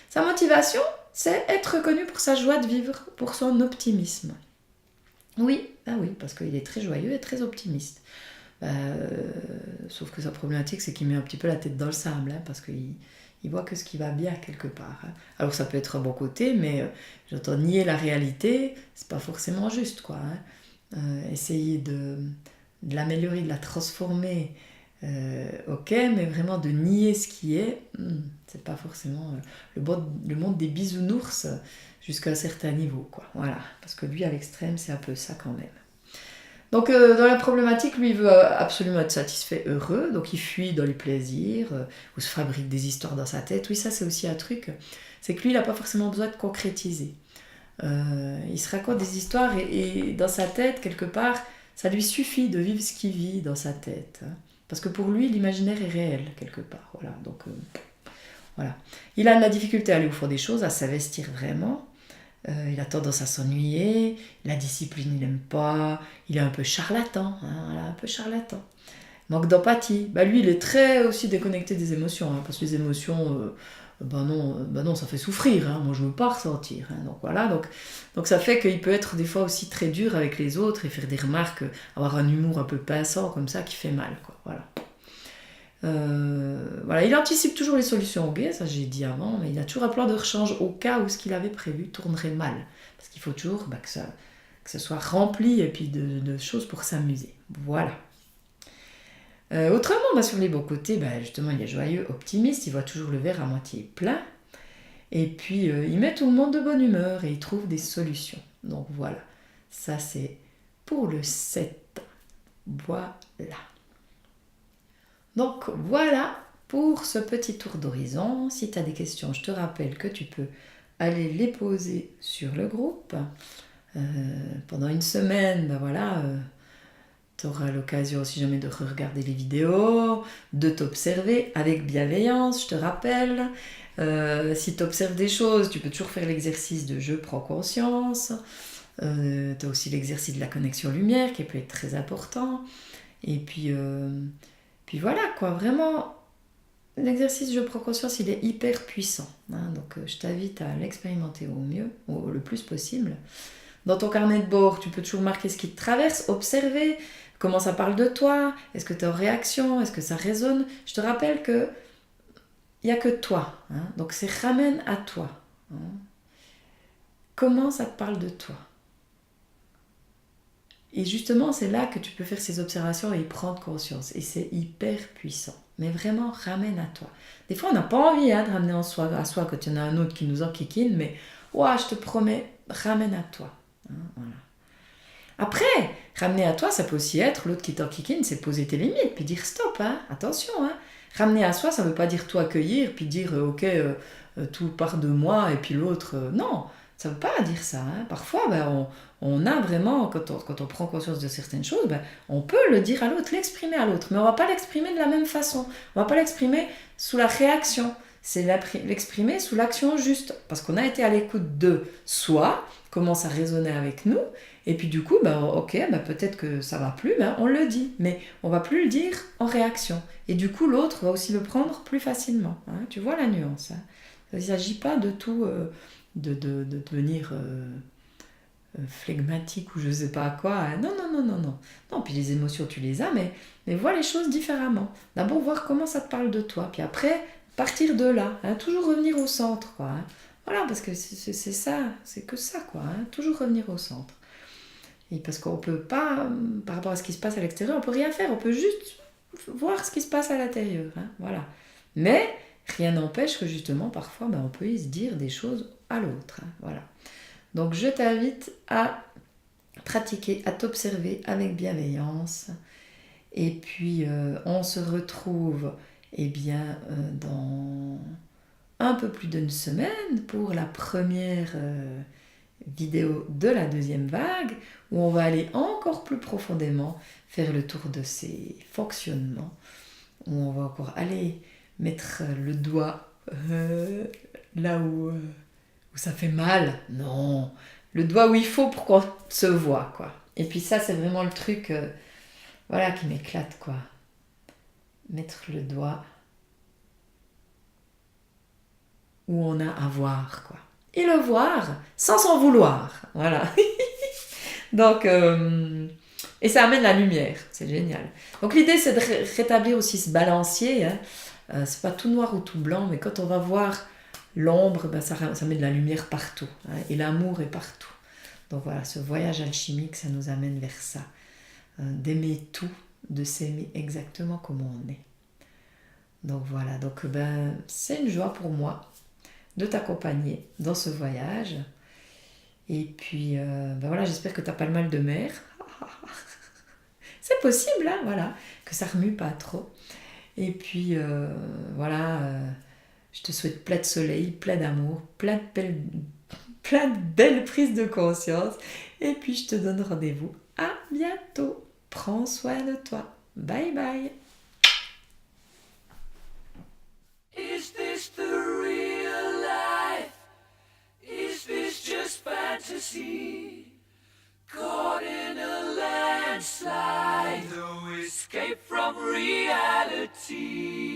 Sa motivation, c'est être reconnu pour sa joie de vivre, pour son optimisme. Oui, ah oui, parce qu'il est très joyeux et très optimiste. Sauf que sa problématique, c'est qu'il met un petit peu la tête dans le sable, hein, parce qu'il voit que ce qui va bien quelque part. Hein. Alors ça peut être un bon côté, mais j'entends nier la réalité, c'est pas forcément juste, quoi. Hein. Essayer de l'améliorer, de la transformer, ok, mais vraiment de nier ce qui est, c'est pas forcément le monde des bisounours jusqu'à un certain niveau, quoi. Voilà, parce que lui, à l'extrême, c'est un peu ça quand même. Donc dans la problématique, lui, il veut absolument être satisfait, heureux, donc il fuit dans les plaisirs, ou se fabrique des histoires dans sa tête. Oui, ça c'est aussi un truc, c'est que lui, il n'a pas forcément besoin de concrétiser. Il se raconte des histoires et dans sa tête, quelque part, ça lui suffit de vivre ce qu'il vit dans sa tête. Hein. Parce que pour lui, l'imaginaire est réel, quelque part. Voilà, donc voilà. Il a de la difficulté à aller au fond des choses, à s'investir vraiment. Il a tendance à s'ennuyer, la discipline il n'aime pas, il est un peu charlatan, hein, voilà, un peu charlatan. Manque d'empathie, lui il est très aussi déconnecté des émotions, hein, parce que les émotions, non, ça fait souffrir, hein, moi je veux pas ressentir, hein, donc voilà, donc ça fait qu'il peut être des fois aussi très dur avec les autres et faire des remarques, avoir un humour un peu pinçant comme ça qui fait mal, quoi, voilà. Voilà, il anticipe toujours les solutions au guet, ça j'ai dit avant, mais il a toujours un plan de rechange au cas où ce qu'il avait prévu tournerait mal. Parce qu'il faut toujours que ça soit rempli et puis de choses pour s'amuser. Voilà. Autrement, sur les bons côtés, justement, il est joyeux, optimiste, il voit toujours le verre à moitié plein. Et puis, il met tout le monde de bonne humeur et il trouve des solutions. Donc voilà, ça c'est pour le 7. Voilà. Donc voilà pour ce petit tour d'horizon. Si tu as des questions, je te rappelle que tu peux aller les poser sur le groupe. Pendant une semaine, tu auras l'occasion, si jamais, de regarder les vidéos, de t'observer avec bienveillance, je te rappelle. Si tu observes des choses, tu peux toujours faire l'exercice de je prends conscience. Tu as aussi l'exercice de la connexion lumière qui peut être très important. Et puis voilà, quoi, vraiment, l'exercice je prends conscience, il est hyper puissant. Hein, donc je t'invite à l'expérimenter au mieux, le plus possible. Dans ton carnet de bord, tu peux toujours marquer ce qui te traverse, observer comment ça parle de toi, est-ce que tu es en réaction, est-ce que ça résonne. Je te rappelle que il n'y a que toi, hein, donc c'est ramène à toi. Hein. Comment ça te parle de toi? Et justement, c'est là que tu peux faire ces observations et y prendre conscience. Et c'est hyper puissant. Mais vraiment, ramène à toi. Des fois, on n'a pas envie de ramener à soi quand il y en a un autre qui nous enquiquine, mais je te promets, ramène à toi. Hein, voilà. Après, ramener à toi, ça peut aussi être l'autre qui t'enquiquine, c'est poser tes limites, puis dire stop, hein, attention. Hein. Ramener à soi, ça ne veut pas dire tout accueillir, puis dire tout part de moi, et puis l'autre, non. Ça ne veut pas dire ça. Hein. Parfois, on a vraiment, quand on prend conscience de certaines choses, on peut le dire à l'autre, l'exprimer à l'autre. Mais on ne va pas l'exprimer de la même façon. On ne va pas l'exprimer sous la réaction. C'est l'exprimer sous l'action juste. Parce qu'on a été à l'écoute de soi, comment ça résonnait avec nous. Et puis du coup, peut-être que ça ne va plus, on le dit. Mais on ne va plus le dire en réaction. Et du coup, l'autre va aussi le prendre plus facilement. Hein. Tu vois la nuance. Hein. Il ne s'agit pas de tout... de devenir flegmatique ou je sais pas quoi. Hein. Non. Non, puis les émotions, tu les as, mais vois les choses différemment. D'abord, voir comment ça te parle de toi. Puis après, partir de là. Hein. Toujours revenir au centre, quoi. Hein. Voilà, parce que c'est ça, c'est que ça, quoi. Hein. Toujours revenir au centre. Et parce qu'on peut pas, par rapport à ce qui se passe à l'extérieur, on peut rien faire. On peut juste voir ce qui se passe à l'intérieur. Hein. Voilà. Mais rien n'empêche que justement, parfois, on peut y se dire des choses à l'autre. Hein, voilà. Donc, je t'invite à pratiquer, à t'observer avec bienveillance. Et puis, on se retrouve dans un peu plus d'une semaine pour la première vidéo de la deuxième vague, où on va aller encore plus profondément faire le tour de ces fonctionnements, où on va encore aller mettre le doigt là où ça fait mal. Non, le doigt où il faut pour qu'on se voit, quoi. Et puis ça, c'est vraiment le truc qui m'éclate, quoi. Mettre le doigt où on a à voir, quoi. Et le voir sans s'en vouloir. Voilà. Donc, et ça amène la lumière. C'est génial. Donc l'idée, c'est de rétablir aussi ce balancier. Hein. C'est pas tout noir ou tout blanc, mais quand on va voir l'ombre, ça met de la lumière partout. Hein, et l'amour est partout. Donc voilà, ce voyage alchimique, ça nous amène vers ça. D'aimer tout, de s'aimer exactement comme on est. Donc voilà, c'est une joie pour moi de t'accompagner dans ce voyage. Et puis, j'espère que tu n'as pas le mal de mer. C'est possible, hein, voilà, que ça remue pas trop. Et puis, je te souhaite plein de soleil, plein d'amour, plein de belles prises de conscience. Et puis, je te donne rendez-vous à bientôt. Prends soin de toi. Bye bye.
Is this the real life? Is this just fantasy? Caught in a landslide, no escape from reality.